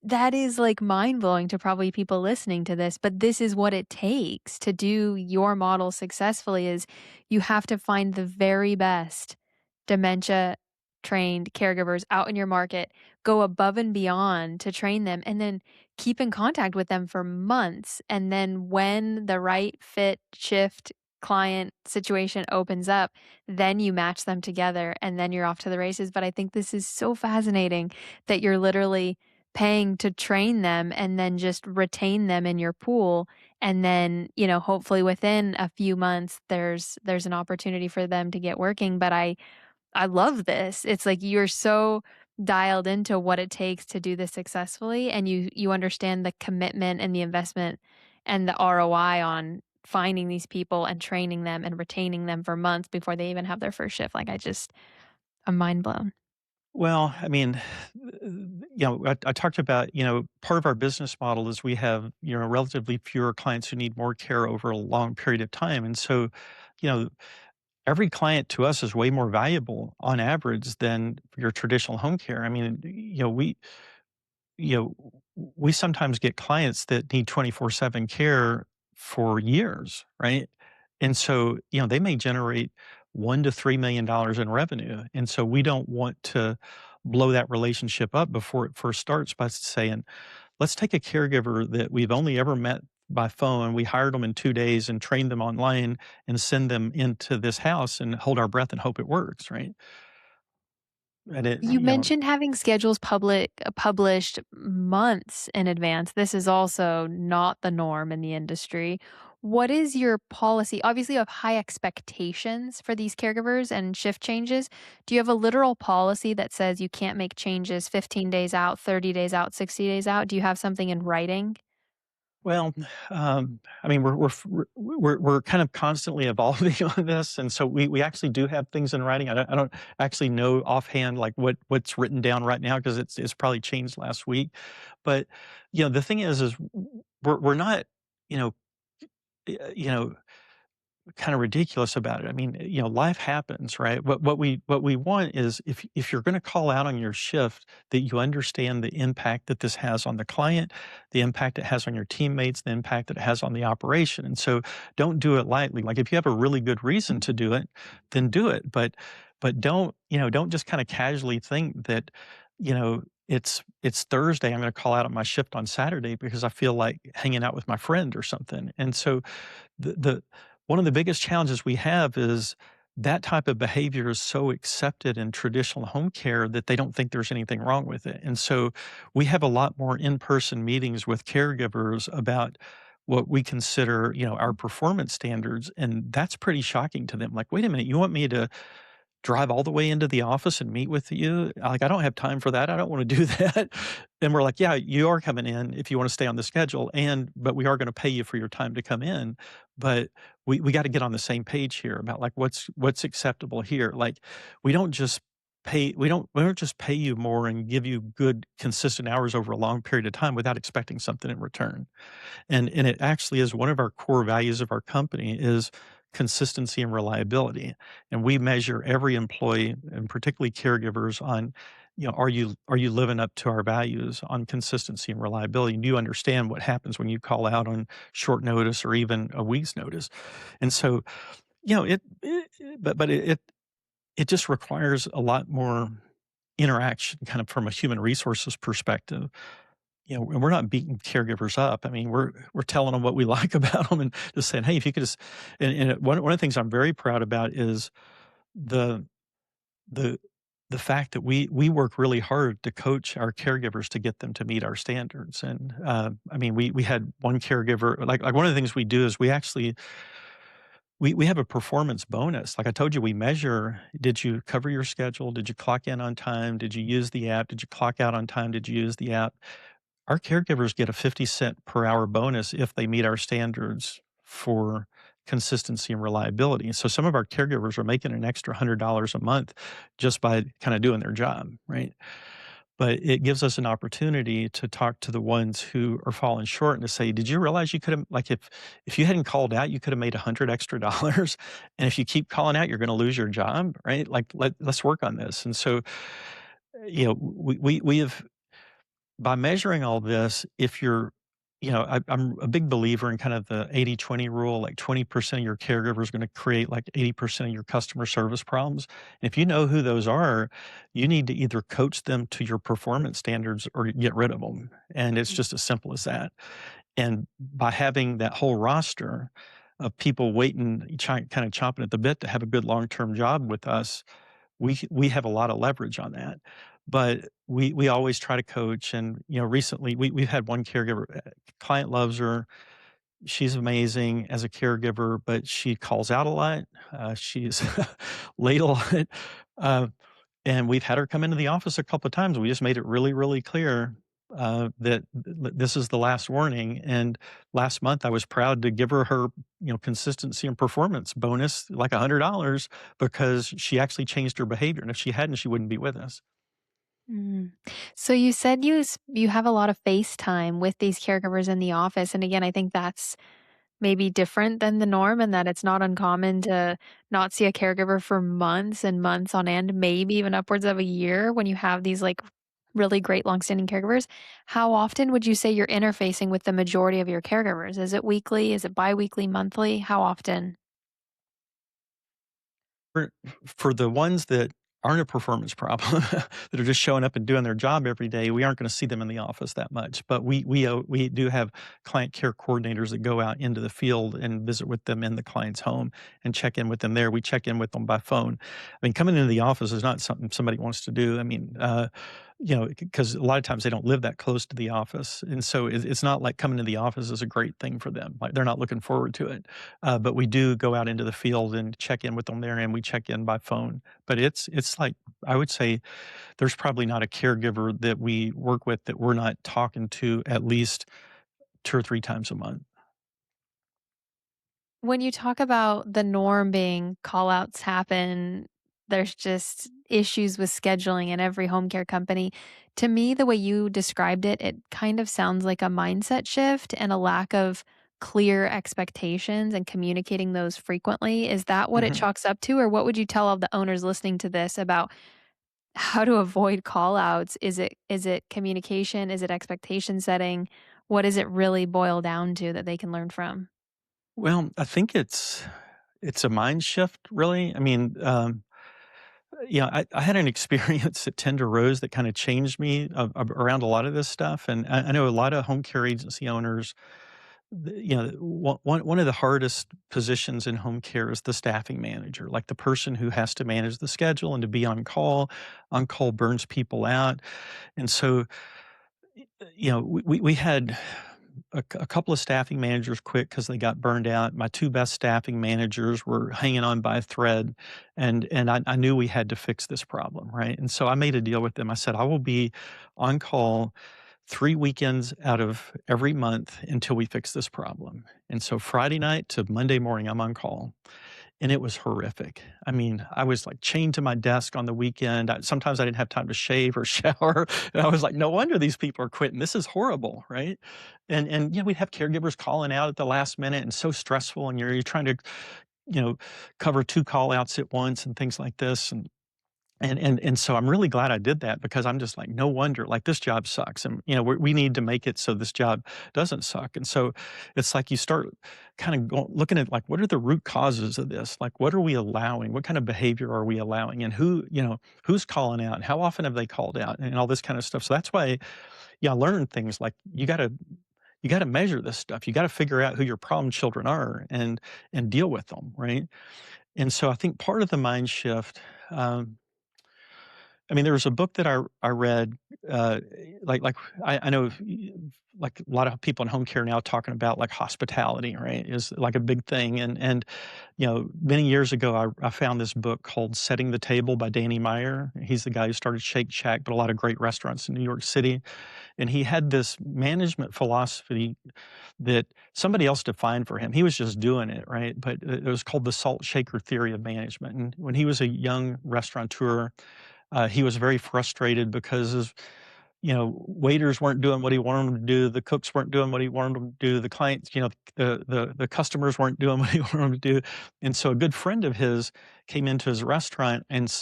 A: That is, like, mind-blowing to probably people listening to this, but this is what it takes to do your model successfully is you have to find the very best dementia-trained caregivers out in your market, go above and beyond to train them, and then keep in contact with them for months, and then when the right fit shift client situation opens up, then you match them together and then you're off to the races. But I think this is so fascinating that you're literally paying to train them and then just retain them in your pool. And then, hopefully within a few months there's an opportunity for them to get working. But I love this. It's like you're so dialed into what it takes to do this successfully, and you understand the commitment and the investment and the ROI on finding these people and training them and retaining them for months before they even have their first shift. I'm mind blown.
B: Well, I mean, I talked about, part of our business model is we have, relatively fewer clients who need more care over a long period of time. And so, you know, every client to us is way more valuable on average than your traditional home care. I mean, you know, we sometimes get clients that need 24/7 care for years, right? And so, they may generate 1 to $3 million in revenue. And so we don't want to blow that relationship up before it first starts by saying, let's take a caregiver that we've only ever met by phone. We hired them in 2 days and trained them online and send them into this house and hold our breath and hope it works, right? And it,
A: You mentioned having schedules published months in advance. This is also not the norm in the industry. What is your policy? Obviously, you have high expectations for these caregivers and shift changes. Do you have a literal policy that says you can't make changes 15 days out, 30 days out, 60 days out? Do you have something in writing?
B: Well, I mean, we're kind of constantly evolving on this, and so we actually do have things in writing. I don't actually know offhand like what's written down right now because it's probably changed last week. But the thing is we're not you know you know kind of ridiculous about it. I mean, life happens, right? What we want is if you're going to call out on your shift, that you understand the impact that this has on the client, the impact it has on your teammates, the impact that it has on the operation. And so don't do it lightly. Like if you have a really good reason to do it, then do it. But don't just kind of casually think that, it's Thursday. I'm going to call out on my shift on Saturday because I feel like hanging out with my friend or something. And so the one of the biggest challenges we have is that type of behavior is so accepted in traditional home care that they don't think there's anything wrong with it. And so we have a lot more in-person meetings with caregivers about what we consider, our performance standards. And that's pretty shocking to them. Like, wait a minute, you want me to drive all the way into the office and meet with you? Like, I don't have time for that. I don't wanna do that. And we're like, "Yeah, you are coming in if you wanna stay on the schedule, but we are gonna pay you for your time to come in, but we gotta get on the same page here about, like, what's acceptable here." Like, we don't just pay you more and give you good, consistent hours over a long period of time without expecting something in return. And it actually is one of our core values of our company is consistency and reliability. And we measure every employee, and particularly caregivers, on, are you living up to our values on consistency and reliability? And do you understand what happens when you call out on short notice or even a week's notice? And so, it just requires a lot more interaction kind of from a human resources perspective. And we're not beating caregivers up. I mean, we're telling them what we like about them and just saying, "Hey, if you could just." And one of the things I'm very proud about is the the the fact that we work really hard to coach our caregivers to get them to meet our standards. And I mean, we had one caregiver, like one of the things we do is we actually we have a performance bonus. Like I told you, we measure, did you cover your schedule? Did you clock in on time? Did you use the app? Did you clock out on time? Did you use the app? Our caregivers get a 50-cent per hour bonus if they meet our standards for consistency and reliability. So some of our caregivers are making an extra $100 a month just by kind of doing their job, right? But it gives us an opportunity to talk to the ones who are falling short and to say, "Did you realize you could have, like, if you hadn't called out, you could have made 100 extra dollars, and if you keep calling out, you're going to lose your job, right? Like, let's work on this." And so, we have, by measuring all this, if you're, I'm a big believer in kind of the 80/20 rule, like 20% of your caregiver is going to create like 80% of your customer service problems. And if you know who those are, you need to either coach them to your performance standards or get rid of them. And it's just as simple as that. And by having that whole roster, of people waiting, kind of chomping at the bit to have a good long-term job with us, we have a lot of leverage on that. But we always try to coach, and recently we've had one caregiver, client loves her, she's amazing as a caregiver, but she calls out a lot. She's late a lot. Uh, and we've had her come into the office a couple of times. We just made it really, really clear that this is the last warning. And last month, I was proud to give her consistency and performance bonus, like $100, because she actually changed her behavior. And if she hadn't, she wouldn't be with us.
A: Mm. So you said you have a lot of face time with these caregivers in the office, and again, I think that's maybe different than the norm and that it's not uncommon to not see a caregiver for months and months on end, maybe even upwards of a year when you have these, like, really great longstanding caregivers. How often would you say you're interfacing with the majority of your caregivers? Is it weekly? Is it biweekly, monthly? How often?
B: For for the ones that aren't a performance problem, that are just showing up and doing their job every day, we aren't gonna see them in the office that much, but we do have client care coordinators that go out into the field and visit with them in the client's home and check in with them there. We check in with them by phone. I mean, coming into the office is not something somebody wants to do. I mean, because a lot of times they don't live that close to the office, and so it's not like coming to the office is a great thing for them, like, they're not looking forward to it. But we do go out into the field and check in with them there, and we check in by phone. But it's like, I would say there's probably not a caregiver that we work with that we're not talking to at least 2 or 3 times a month.
A: When you talk about the norm being call-outs happen, there's just issues with scheduling in every home care company. To me, the way you described it, it kind of sounds like a mindset shift and a lack of clear expectations and communicating those frequently. Is that what it
B: Mhm.
A: chalks up to? Or what would you tell all the owners listening to this about how to avoid call-outs? Is it communication? Is it expectation setting? What does it really boil down to that they can learn from?
B: Well, I think it's a mind shift, really. I mean, I had an experience at Tender Rose that kinda changed me around a lot of this stuff, and I know a lot of home care agency owners. One of the hardest positions in home care is the staffing manager, like the person who has to manage the schedule and to be on call. On call burns people out, and so, we had a couple of staffing managers quit because they got burned out. My 2 best staffing managers were hanging on by a thread, and I knew we had to fix this problem, right? And so I made a deal with them. I said, "I will be on call 3 weekends out of every month until we fix this problem." And so Friday night to Monday morning, I'm on call, and it was horrific. I mean, I was, like, chained to my desk on the weekend. Sometimes I didn't have time to shave or shower, and I was like, "No wonder these people are quitting. This is horrible," right? And we'd have caregivers calling out at the last minute, and so stressful, and you're trying to, you know, cover 2 call outs at once and things like this, and so I'm really glad I did that, because I'm just like, no wonder, like, this job sucks, and we need to make it so this job doesn't suck. And so it's like you start kind of looking at, like, what are the root causes of this? Like, what are we allowing? What kind of behavior are we allowing? And who's calling out? And how often have they called out? And all this kind of stuff. So that's why, yeah, I learned things like you gotta measure this stuff. You gotta figure out who your problem children are and deal with them, right? And so I think part of the mind shift. I mean, there was a book that I read, like I know, like, a lot of people in home care now talking about, like, hospitality, right, is, like, a big thing, and many years ago, I found this book called Setting the Table by Danny Meyer. He's the guy who started Shake Shack, but a lot of great restaurants in New York City, and he had this management philosophy that somebody else defined for him. He was just doing it, right, but it was called the salt shaker theory of management. And when he was a young restaurateur, he was very frustrated because waiters weren't doing what he wanted them to do, the cooks weren't doing what he wanted them to do, the clients, the customers weren't doing what he wanted them to do. And so a good friend of his came into his restaurant and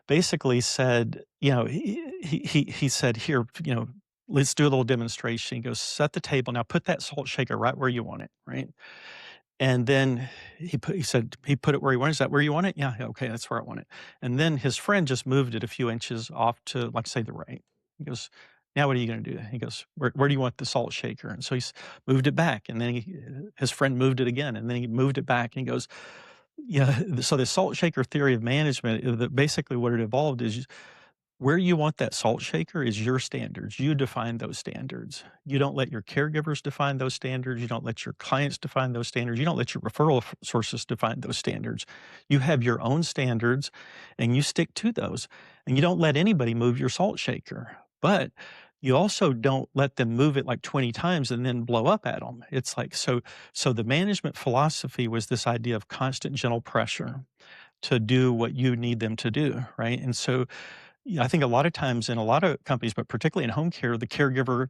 B: basically said, he said, "Here, let's do a little demonstration." He goes, "Set the table now. Put that salt shaker right where you want it, right?" And then he said he put it where he wanted. "Is that where you want it?" "Yeah, yeah, okay, that's where I want it." And then his friend just moved it a few inches off to, like, say, the right. He goes, Now what are you gonna do? He goes, Where do you want the salt shaker?" And so he's moved it back, and then his friend moved it again, and then he moved it back, and he goes, "Yeah." So the salt shaker theory of management, basically what it evolved is where you want that salt shaker is your standards. You define those standards. You don't let your caregivers define those standards. You don't let your clients define those standards. You don't let your referral sources define those standards. You have your own standards and you stick to those. And you don't let anybody move your salt shaker. But you also don't let them move it like 20 times and then blow up at them. It's like, so the management philosophy was this idea of constant gentle pressure to do what you need them to do, right? And so yeah, I think a lot of times in a lot of companies, but particularly in home care, the caregiver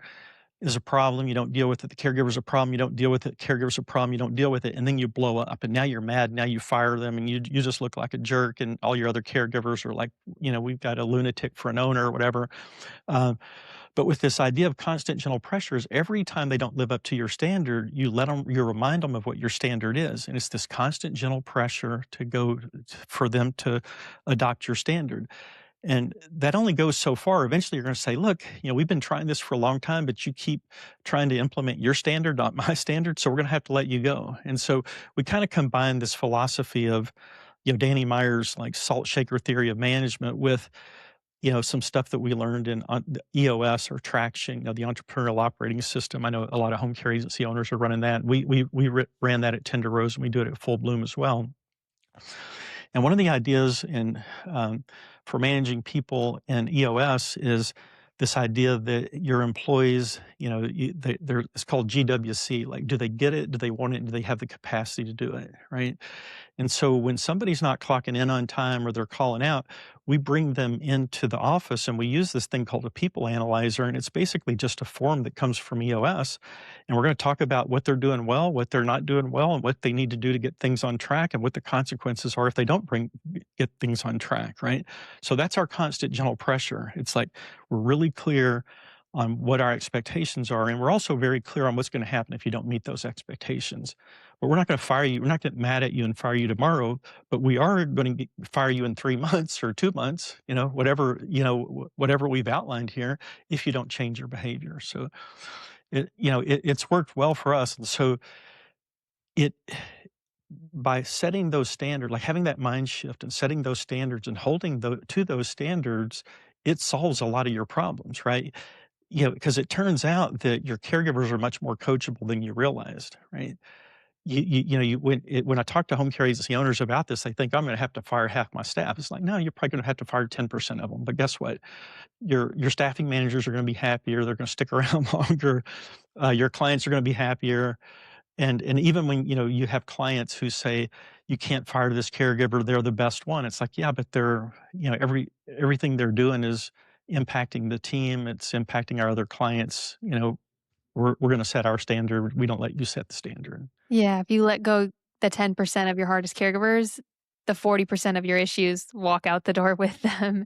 B: is a problem, you don't deal with it. The caregiver's a problem, you don't deal with it. Caregiver's a problem, you don't deal with it, and then you blow up, and now you're mad. Now you fire them, and you just look like a jerk, and all your other caregivers are like, we've got a lunatic for an owner or whatever. Uh, but with this idea of constant gentle pressures, every time they don't live up to your standard, you remind them of what your standard is, and it's this constant gentle pressure to go for them to adopt your standard. And that only goes so far. Eventually, you're going to say, look, we've been trying this for a long time, but you keep trying to implement your standard, not my standard. So we're going to have to let you go. And so we kind of combine this philosophy of, Danny Meyer's like salt shaker theory of management with, some stuff that we learned in the EOS or traction, the entrepreneurial operating system. I know a lot of home care agency owners are running that. We ran that at Tender Rose and we do it at Full Bloom as well. And one of the ideas for managing people in EOS is this idea that your employees, it's called GWC. Like, do they get it? Do they want it? And do they have the capacity to do it? Right. And so when somebody's not clocking in on time or they're calling out, we bring them into the office and we use this thing called a people analyzer. And it's basically just a form that comes from EOS. And we're going to talk about what they're doing well, what they're not doing well, and what they need to do to get things on track and what the consequences are if they don't get things on track, right? So that's our constant gentle pressure. It's like we're really clear on what our expectations are. And we're also very clear on what's going to happen if you don't meet those expectations. But we're not going to fire you. We're not going to get mad at you and fire you tomorrow, but we are going to fire you in 3 months or 2 months, whatever we've outlined here, if you don't change your behavior. So it's worked well for us. And so it, by setting those standards, like having that mind shift and setting those standards and holding to those standards, it solves a lot of your problems, right? Because it turns out that your caregivers are much more coachable than you realized, right? When I talk to home care agency owners about this, they think I'm going to have to fire half my staff. It's like, no, you're probably going to have to fire 10% of them. But guess what? Your staffing managers are going to be happier. They're going to stick around longer. Your clients are going to be happier. And even when, you have clients who say, "You can't fire this caregiver, they're the best one." It's like, yeah, but they're, everything they're doing is impacting the team, it's impacting our other clients, we're gonna set our standard, we don't let you set the standard.
A: Yeah, if you let go the 10% of your hardest caregivers, the 40% of your issues walk out the door with them.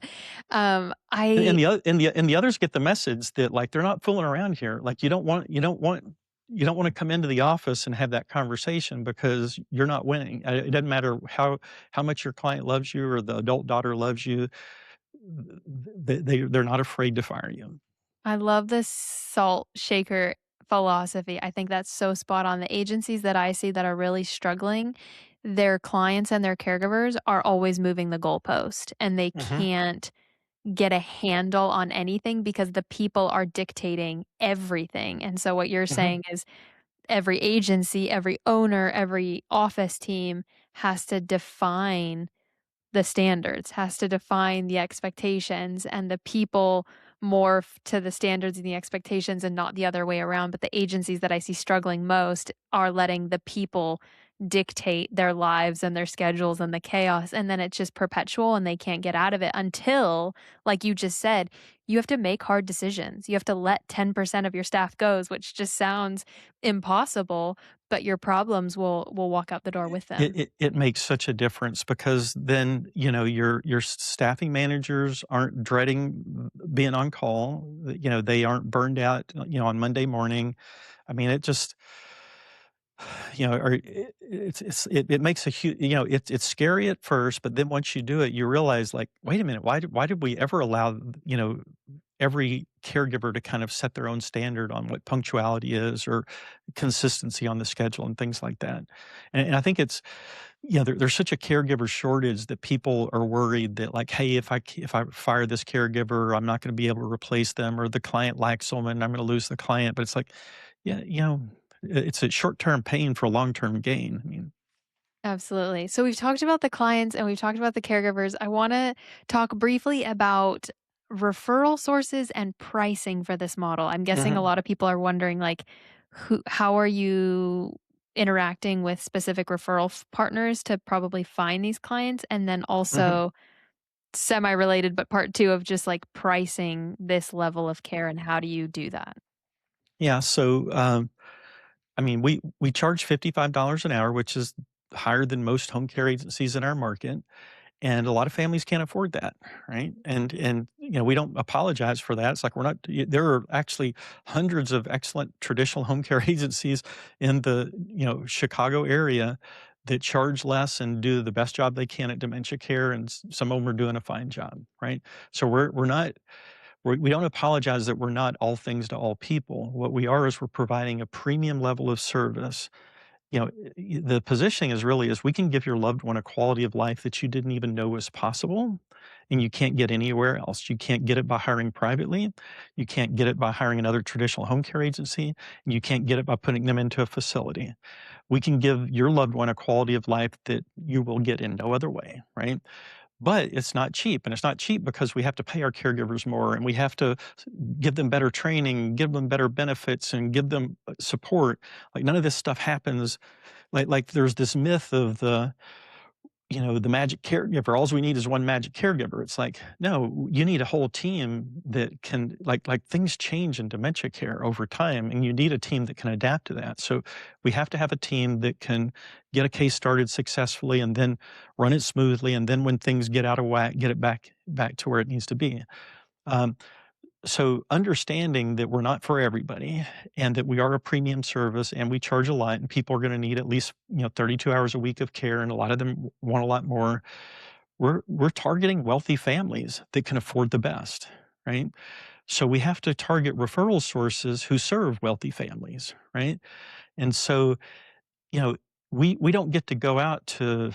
B: And
A: I
B: the others get the message that, like, they're not fooling around here, like, you don't wanna come into the office and have that conversation because you're not winning. It doesn't matter how much your client loves you or the adult daughter loves you, they're not afraid to fire you.
A: I love this salt shaker philosophy. I think that's so spot on. The agencies that I see that are really struggling, their clients and their caregivers are always moving the goalpost, and they
B: Mhm,
A: can't get a handle on anything because the people are dictating everything. And so what you're
B: mhm.
A: saying is every agency, every owner, every office team has to define the standards, has to define the expectations, and the people morph to the standards and the expectations and not the other way around. But the agencies that I see struggling most are letting the people dictate their lives and their schedules and the chaos. And then it's just perpetual and they can't get out of it until, like you just said, you have to make hard decisions. You have to let 10% of your staff goes, which just sounds impossible, but your problems will walk out the door with
B: It
A: them.
B: it it makes such a difference because then, your staffing managers aren't dreading being on call, they aren't burned out, on Monday morning. I mean, it just, or it makes a huge, it's scary at first, but then once you do it, you realize, like, "Wait a minute, why did we ever allow, every caregiver to kind of set their own standard on what punctuality is or consistency on the schedule and things like that. And I think it's, there's such a caregiver shortage that people are worried that like, hey, if I fire this caregiver, I'm not going to be able to replace them, or the client lacks them, and I'm going to lose the client. But it's like, yeah, it's a short term pain for long term gain. I mean,
A: Absolutely. So we've talked about the clients and we've talked about the caregivers. I want to talk briefly about referral sources and pricing for this model. I'm guessing a
B: hmm
A: lot of people are wondering like how are you interacting with specific partners to probably find these clients, and then
B: hmm
A: also semi-related but part 2 of just like pricing this level of care and how do you do that?
B: yeah. So, I mean, we charge $55 an hour, which is higher than most home care agencies in our market. And a lot of families can't afford that, right? And we don't apologize for that. It's like we're not. There are actually hundreds of excellent traditional home care agencies in the Chicago area that charge less and do the best job they can at dementia care, and some of them are doing a fine job, right? So we're not. We don't apologize that we're not all things to all people. What we are is we're providing a premium level of service. The positioning is we can give your loved one a quality of life that you didn't even know was possible, and you can't get anywhere else. You can't get it by hiring privately. You can't get it by hiring another traditional home care agency. And you can't get it by putting them into a facility. We can give your loved one a quality of life that you will get in no other way, right? But it's not cheap, and it's not cheap because we have to pay our caregivers more, and we have to give them better training, give them better benefits, and give them support. Like none of this stuff happens like there's this myth of the magic caregiver. All we need is one magic caregiver. It's like, no, you need a whole team that can like things change in dementia care over time, and you need a team that can adapt to that. So we have to have a team that can get a case started successfully and then run it smoothly, and then when things get out of whack, get it back to where it needs to be. Um, so understanding that we're not for everybody and that we are a premium service and we charge a lot, and people are going to need at least 32 hours a week of care, and a lot of them want a lot more. We're targeting wealthy families that can afford the best, right? So we have to target referral sources who serve wealthy families, right? And so you know, we don't get to go out to,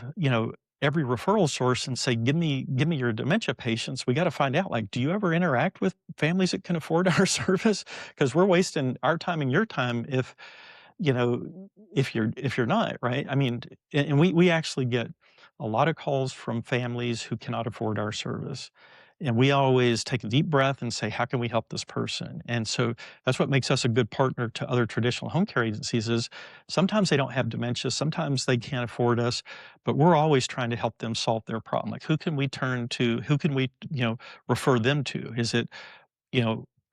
B: every referral source and say, give me your dementia patients." We gotta find out, like, do you ever interact with families that can afford our service? Because 'Cause we're wasting our time and your time you know, if you're not, right? I mean, and we actually get a lot of calls from families who cannot afford our service. And we always take a deep breath and say, how can we help this person? And so that's what makes us a good partner to other traditional home care agencies is sometimes they don't have dementia, sometimes they can't afford us, but we're always trying to help them solve their problem. Like who can we turn to? Who can we, refer them to? Is it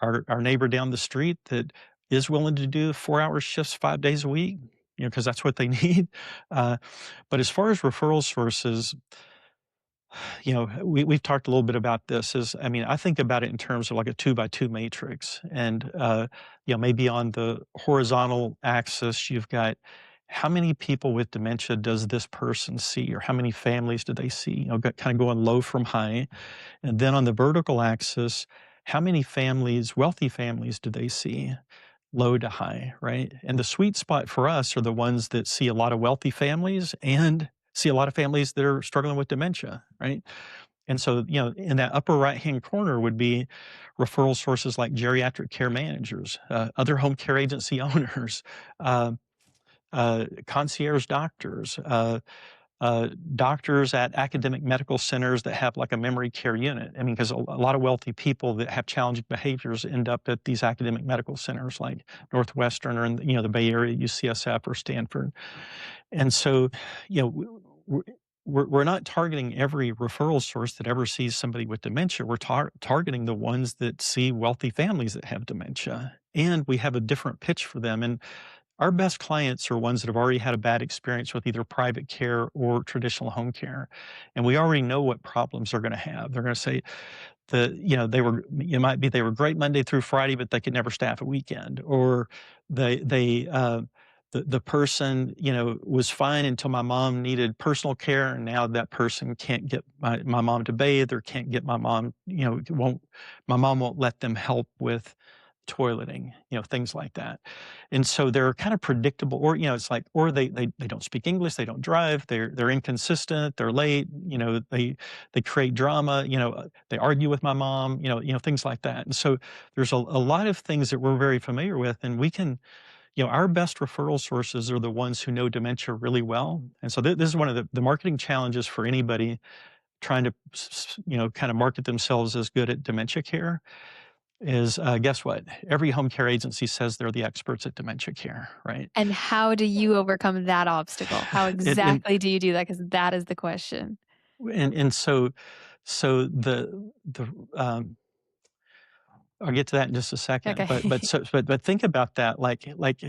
B: our neighbor down the street that is willing to do 4-hour shifts 5 days a week, because that's what they need. Uh, but as far as referral sources, we've talked a little bit about this. I mean, I think about it in terms of like a 2 by 2 matrix, and maybe on the horizontal axis, you've got how many people with dementia does this person see, or how many families do they see? Kind of going low from high. And then on the vertical axis, how many families, wealthy families, do they see? Low to high, right? And the sweet spot for us are the ones that see a lot of wealthy families and see a lot of families that are struggling with dementia, right? And so, in that upper right-hand corner would be referral sources like geriatric care managers, other home care agency owners, uh, concierge doctors, doctors at academic medical centers that have like a memory care unit. I mean, because a lot of wealthy people that have challenging behaviors end up at these academic medical centers like Northwestern or in the Bay Area, UCSF or Stanford. And so, you know, w- w- we're not targeting every referral source that ever sees somebody with dementia. We're targeting the ones that see wealthy families that have dementia. And we have a different pitch for them. And our best clients are ones that have already had a bad experience with either private care or traditional home care. And we already know what problems they're going to have. They're going to say they were great Monday through Friday, but they could never staff a weekend, or they the person, was fine until my mom needed personal care, and now that person can't get my mom to bathe or can't get my mom, won't my mom won't let them help with toileting, things like that. And so they're kind of predictable, or, it's like, or they don't speak English, they don't drive, they're inconsistent, they're late, they create drama, they argue with my mom, things like that. And so there's a lot of things that we're very familiar with, and we can, our best referral sources are the ones who know dementia really well. And so this is one of the marketing challenges for anybody trying to, kind of market themselves as good at dementia care is, guess what? Every home care agency says they're the experts at dementia care, right?
A: And how do you overcome that obstacle? How
B: And and
A: exactly do you do that? Because that is the question.
B: and so I'll get to that in just a second, but
A: Okay.
B: so but think about that, like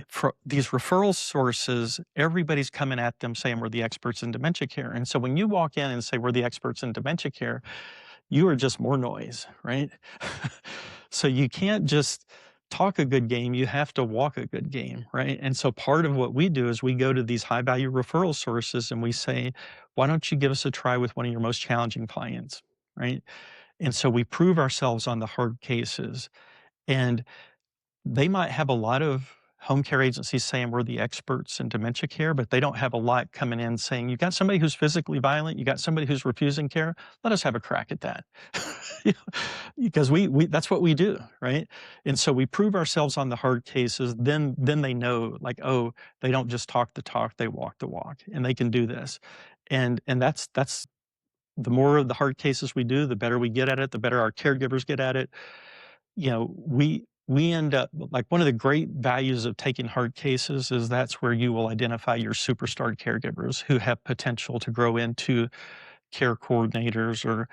B: for these referral sources, everybody's coming at them saying we're the experts in dementia care, and so when you walk in and say we're the experts in dementia care, you are just more noise, right? So you can't just talk a good game, you have to walk a good game, right? And so part of what we do is we go to these high value referral sources and we say, why don't you give us a try with one of your most challenging clients, right? And so we prove ourselves on the hard cases. And they might have a lot of home care agencies saying we're the experts in dementia care, but they don't have a lot coming in saying, you got somebody who's physically violent, you got somebody who's refusing care, let us have a crack at that. You know, because we that's what we do, right? And so we prove ourselves on the hard cases, then they know, like, oh, they don't just talk the talk, they walk the walk, and they can do this. And that's the more of the hard cases we do, the better we get at it, the better our caregivers get at it. We end up, like, one of the great values of taking hard cases is that's where you will identify your superstar caregivers who have potential to grow into care coordinators or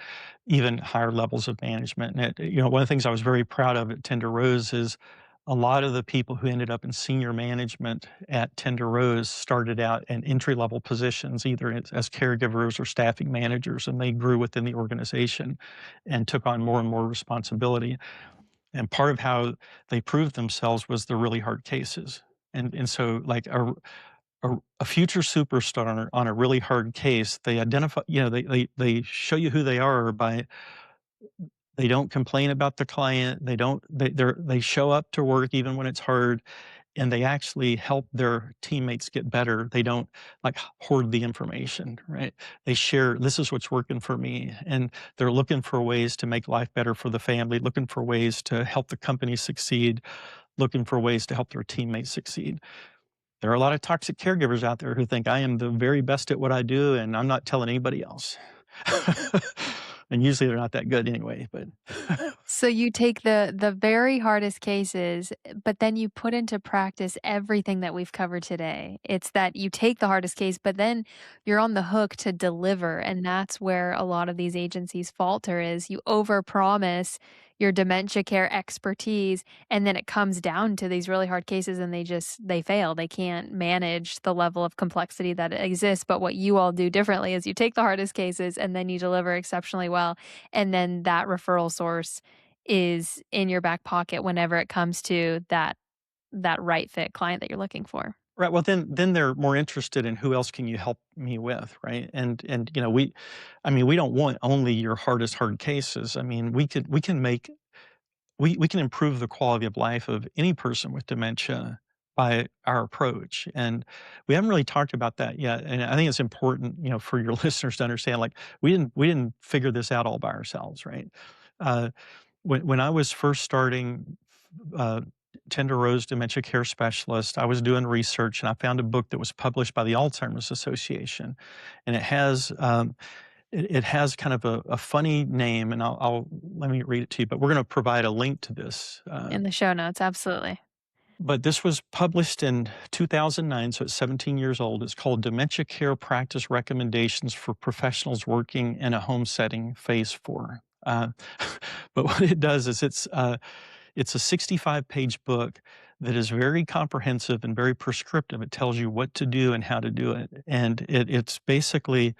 B: even higher levels of management. And one of the things I was very proud of at Tender Rose is a lot of the people who ended up in senior management at Tender Rose started out in entry level positions, either as caregivers or staffing managers, and they grew within the organization and took on more and more responsibility. And part of how they proved themselves was the really hard cases. And so, like, a future superstar on a really hard case, they identify, they show you who they are by, they don't complain about the client, they don't they show up to work even when it's hard, and they actually help their teammates get better. They don't, like, hoard the information, right? They share, this is what's working for me, and they're looking for ways to make life better for the family, looking for ways to help the company succeed, looking for ways to help their teammates succeed. There are a lot of toxic caregivers out there who think I am the very best at what I do and I'm not telling anybody else. And usually they're not that good anyway, but
A: So you take the very hardest cases, but then you put into practice everything that we've covered today. It's that you take the hardest case, but then you're on the hook to deliver, and that's where a lot of these agencies falter is you overpromise your dementia care expertise, and then it comes down to these really hard cases and they fail. They can't manage the level of complexity that exists, but what you all do differently is you take the hardest cases and then you deliver exceptionally well, and then that referral source is in your back pocket whenever it comes to that right fit client that you're looking for.
B: right. Well, then they're more interested in who else can you help me with, right? And I mean, we don't want only your hardest hard cases. I mean, we can improve the quality of life of any person with dementia by our approach. And we haven't really talked about that yet. And I think it's important, for your listeners to understand, like, we didn't figure this out all by ourselves, right? Uh, when I was first starting uh, Tender Rose Dementia Care Specialist, I was doing research and I found a book that was published by the Alzheimer's Association, and it has kind of a funny name, and I'll let me read it to you. But we're going to provide a link to this.
A: In the show notes, absolutely.
B: But this was published in 2009, so it's 17 years old. It's called Dementia Care Practice Recommendations for Professionals Working in a Home Setting, Phase 4. But what it does is it's a 65-page book that is very comprehensive and very prescriptive. It tells you what to do and how to do it. And it's basically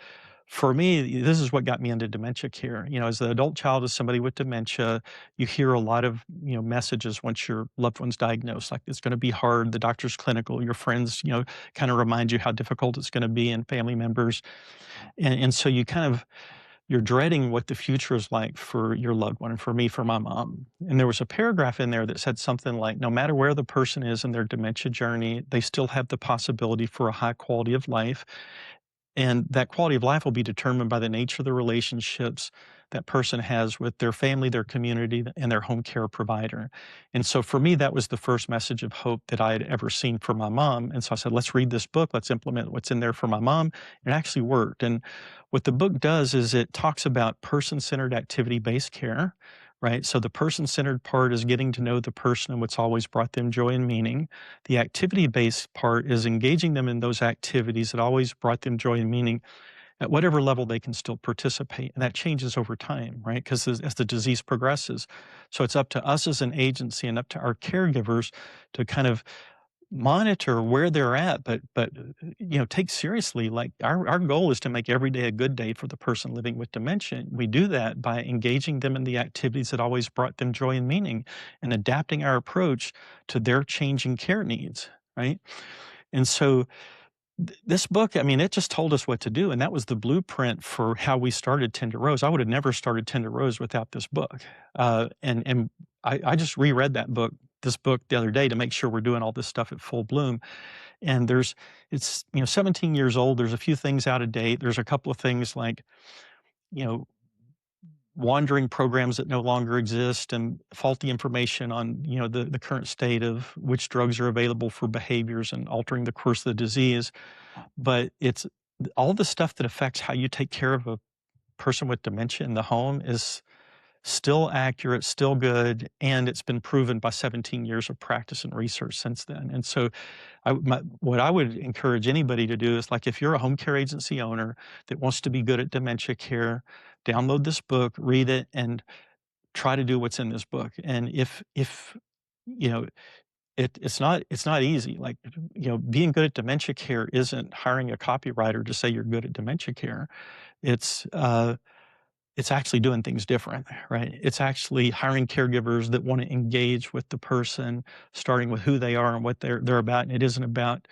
B: For me, this is what got me into dementia care. As the adult child of somebody with dementia, you hear a lot of, messages once your loved one's diagnosed, like it's going to be hard, the doctor's clinical, your friends, kind of remind you how difficult it's going to be, and family members. And so you're dreading what the future is like for your loved one, and for me, for my mom. And there was a paragraph in there that said something like, no matter where the person is in their dementia journey, they still have the possibility for a high quality of life, and that quality of life will be determined by the nature of the relationships that person has with their family, their community, and their home care provider. And so for me, that was the first message of hope that I had ever seen for my mom. And so I said, let's read this book, let's implement what's in there for my mom. And it actually worked. And what the book does is it talks about person centered activity based care. Right. So the person centered part is getting to know the person and what's always brought them joy and meaning. The activity based part is engaging them in those activities that always brought them joy and meaning at whatever level they can still participate. And that changes over time, right? Because as the disease progresses. So it's up to us as an agency and up to our caregivers to kind of monitor where they're at, but take seriously, like our goal is to make every day a good day for the person living with dementia. We do that by engaging them in the activities that always brought them joy and meaning, and adapting our approach to their changing care needs, right? And so this book, I mean, it just told us what to do, and that was the blueprint for how we started Tender Rose. I would have never started Tender Rose without this book, and I just reread this book the other day to make sure we're doing all this stuff at full bloom. And it's 17 years old. There's a few things out of date. There's a couple of things like you know wandering programs that no longer exist, and faulty information on the current state of which drugs are available for behaviors and altering the course of the disease. But it's all the stuff that affects how you take care of a person with dementia in the home is still accurate, still good, and it's been proven by 17 years of practice and research since then. And so, what I would encourage anybody to do is, like, if you're a home care agency owner that wants to be good at dementia care, download this book, read it, and try to do what's in this book. And if you know it's not easy. Like, being good at dementia care isn't hiring a copywriter to say you're good at dementia care. It's it's actually doing things different, right? It's actually hiring caregivers that want to engage with the person, starting with who they are and what they're about. And it isn't about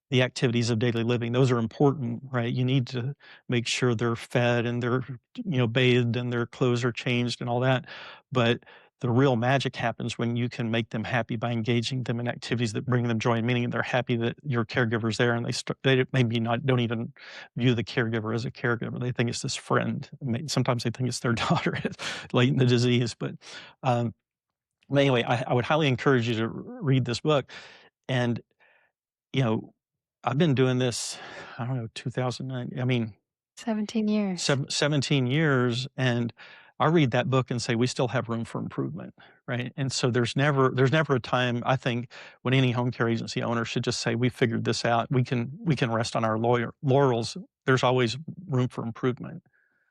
B: the activities of daily living. Those are important, right? You need to make sure they're fed and they're, bathed and their clothes are changed and all that. But the real magic happens when you can make them happy by engaging them in activities that bring them joy and meaning. And they're happy that your caregiver's there, and they maybe not don't even view the caregiver as a caregiver. They think it's this friend. Sometimes they think it's their daughter late in the disease. But anyway, I would highly encourage you to read this book. And you know, I've been doing this, I don't know, 2009. I mean,
A: 17 years.
B: 17 years, and I read that book and say we still have room for improvement, right? And so there's never a time, I think, when any home care agency owner should just say we figured this out. We can rest on our laurels. There's always room for improvement.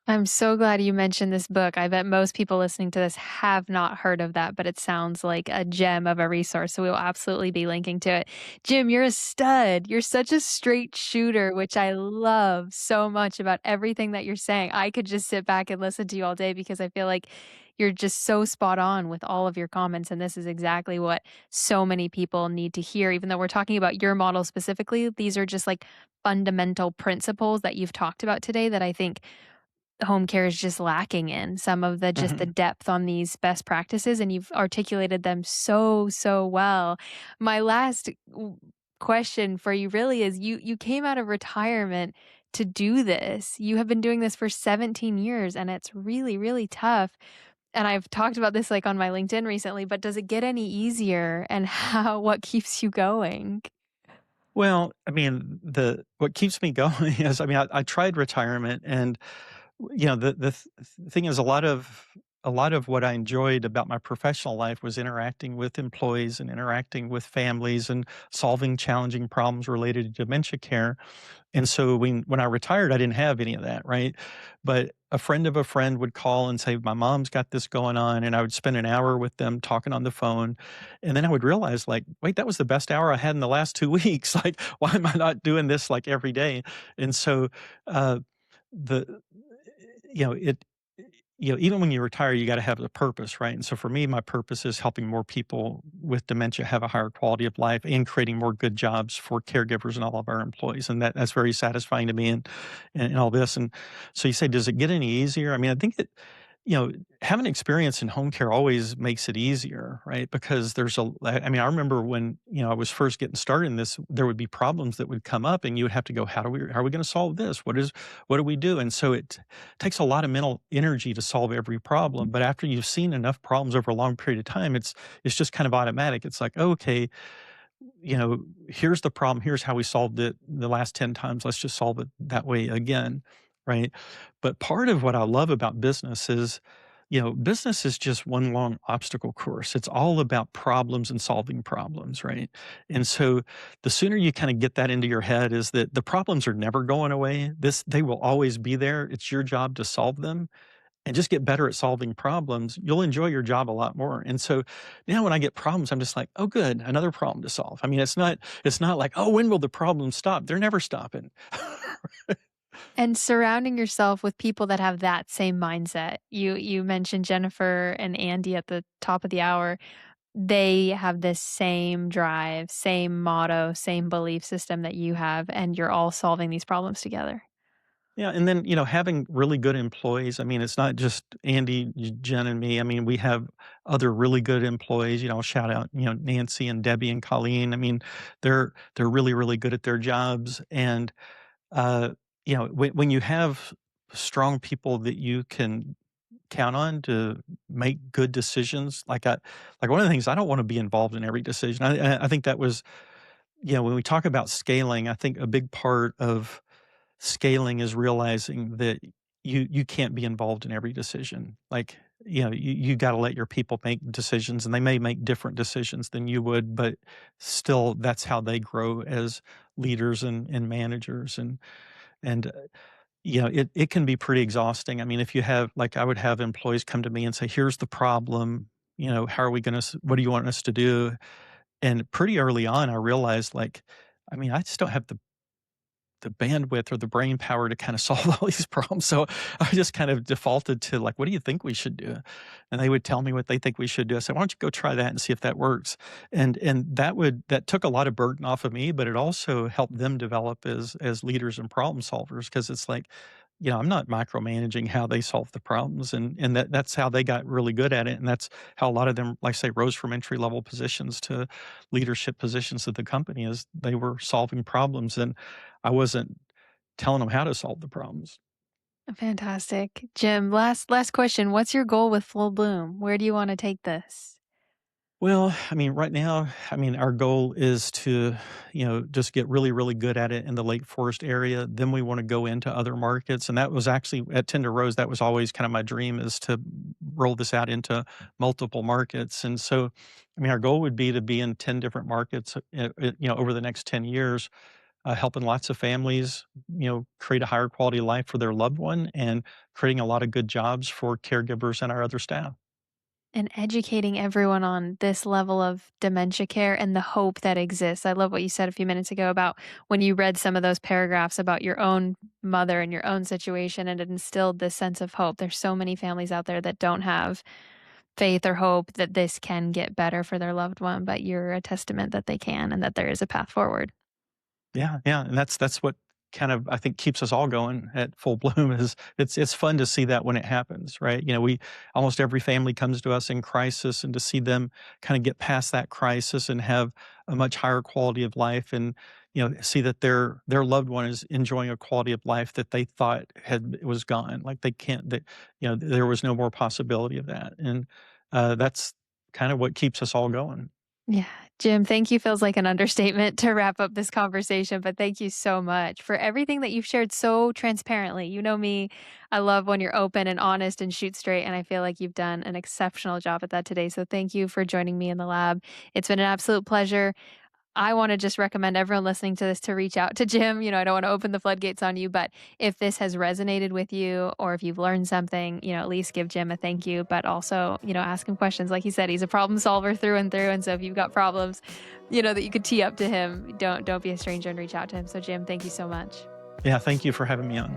A: I'm so glad you mentioned this book. I bet most people listening to this have not heard of that, but it sounds like a gem of a resource. So we will absolutely be linking to it. Jim, you're a stud. You're such a straight shooter, which I love so much about everything that you're saying. I could just sit back and listen to you all day because I feel like you're just so spot on with all of your comments. And this is exactly what so many people need to hear. Even though we're talking about your model specifically, these are just like fundamental principles that you've talked about today that I think home care is just lacking in some of the just the
B: Mhm.
A: depth on these best practices, and you've articulated them so, so well. My last question for you really is you came out of retirement to do this. You have been doing this for 17 years, and it's really, really tough. And I've talked about this like on my LinkedIn recently, but does it get any easier, and how what keeps you going?
B: Well, I mean, the what keeps me going is, I mean, I tried retirement, and the thing is, a lot of what I enjoyed about my professional life was interacting with employees and interacting with families and solving challenging problems related to dementia care. And so when I retired, I didn't have any of that, right? But a friend of a friend would call and say, "My mom's got this going on," and I would spend an hour with them talking on the phone, and then I would realize, like, wait, that was the best hour I had in the last 2 weeks. Like, why am I not doing this like every day? And so, uh, the you know, it even when you retire, you gotta have a purpose, right? And so for me, my purpose is helping more people with dementia have a higher quality of life and creating more good jobs for caregivers and all of our employees, and that's very satisfying to me and all this, and so you say, "Does it get any easier?" I mean, I think you know, having experience in home care always makes it easier, right? Because I mean, I remember when, I was first getting started in this, there would be problems that would come up and you would have to go, how are we going to solve this? What do we do? And so it takes a lot of mental energy to solve every problem. But after you've seen enough problems over a long period of time, it's just kind of automatic. It's like, oh, okay, here's the problem. Here's how we solved it the last 10 times. Let's just solve it that way again. Right. But part of what I love about business is, business is just one long obstacle course. It's all about problems and solving problems. Right. And so the sooner you kind of get that into your head is that the problems are never going away. They will always be there. It's your job to solve them and just get better at solving problems, you'll enjoy your job a lot more. And so now when I get problems, I'm just like, oh, good, another problem to solve. I mean, it's not like, oh, when will the problem stop? They're never stopping.
A: And surrounding yourself with people that have that same mindset. You mentioned Jennifer and Andy at the top of the hour. They have this same drive, same motto, same belief system that you have, and you're all solving these problems together.
B: Yeah, and then, having really good employees. I mean, it's not just Andy, Jen, and me. I mean, we have other really good employees. I'll shout out, Nancy and Debbie and Colleen. I mean, they're really, really good at their jobs. And uh, when you have strong people that you can count on to make good decisions, like one of the things, I don't want to be involved in every decision. I think that was, when we talk about scaling, I think a big part of scaling is realizing that you can't be involved in every decision. Like, you gotta let your people make decisions, and they may make different decisions than you would, but still, that's how they grow as leaders and managers, and it can be pretty exhausting. I mean, if you have like, I would have employees come to me and say, "Here's the problem, how are we gonna what do you want us to do?" And pretty early on, I realized, like, I mean, I just don't have the bandwidth or the brain power to kind of solve all these problems. So I just kind of defaulted to like, what do you think we should do? And they would tell me what they think we should do. I said, why don't you go try that and see if that works? And that took a lot of burden off of me, but it also helped them develop as leaders and problem solvers. Cause it's like, I'm not micromanaging how they solve the problems, and that's how they got really good at it, and that's how a lot of them, like I say, rose from entry level positions to leadership positions at the company, is they were solving problems, and I wasn't telling them how to solve the problems.
A: Fantastic. Jim, last question. What's your goal with Full Bloom? Where do you wanna take this?
B: Well, I mean, right now, I mean, our goal is to, just get really, really good at it in the Lake Forest area. Then we want to go into other markets. And that was actually at Tender Rose, that was always kind of my dream, is to roll this out into multiple markets. And so, I mean, our goal would be to be in 10 different markets, over the next 10 years, helping lots of families, create a higher quality of life for their loved one and creating a lot of good jobs for caregivers and our other staff.
A: And educating everyone on this level of dementia care and the hope that exists. I love what you said a few minutes ago about when you read some of those paragraphs about your own mother and your own situation, and it instilled this sense of hope. There's so many families out there that don't have faith or hope that this can get better for their loved one, but you're a testament that they can and that there is a path forward.
B: Yeah, yeah, and that's what kind of, I think, keeps us all going at Full Bloom. Is it's fun to see that when it happens, right? We almost every family comes to us in crisis, and to see them kind of get past that crisis and have a much higher quality of life, and see that their loved one is enjoying a quality of life that they thought was gone, like they can't, that there was no more possibility of that, and that's kind of what keeps us all going.
A: Yeah. Jim, thank you feels like an understatement to wrap up this conversation, but thank you so much for everything that you've shared so transparently. You know me, I love when you're open and honest and shoot straight, and I feel like you've done an exceptional job at that today. So thank you for joining me in the lab. It's been an absolute pleasure. I wanna just recommend everyone listening to this to reach out to Jim. I don't wanna open the floodgates on you, but if this has resonated with you or if you've learned something, at least give Jim a thank you, but also, ask him questions. Like he said, he's a problem solver through and through, and so if you've got problems, that you could tee up to him, don't be a stranger and reach out to him. So Jim, thank you so much.
B: Yeah, thank you for having me on.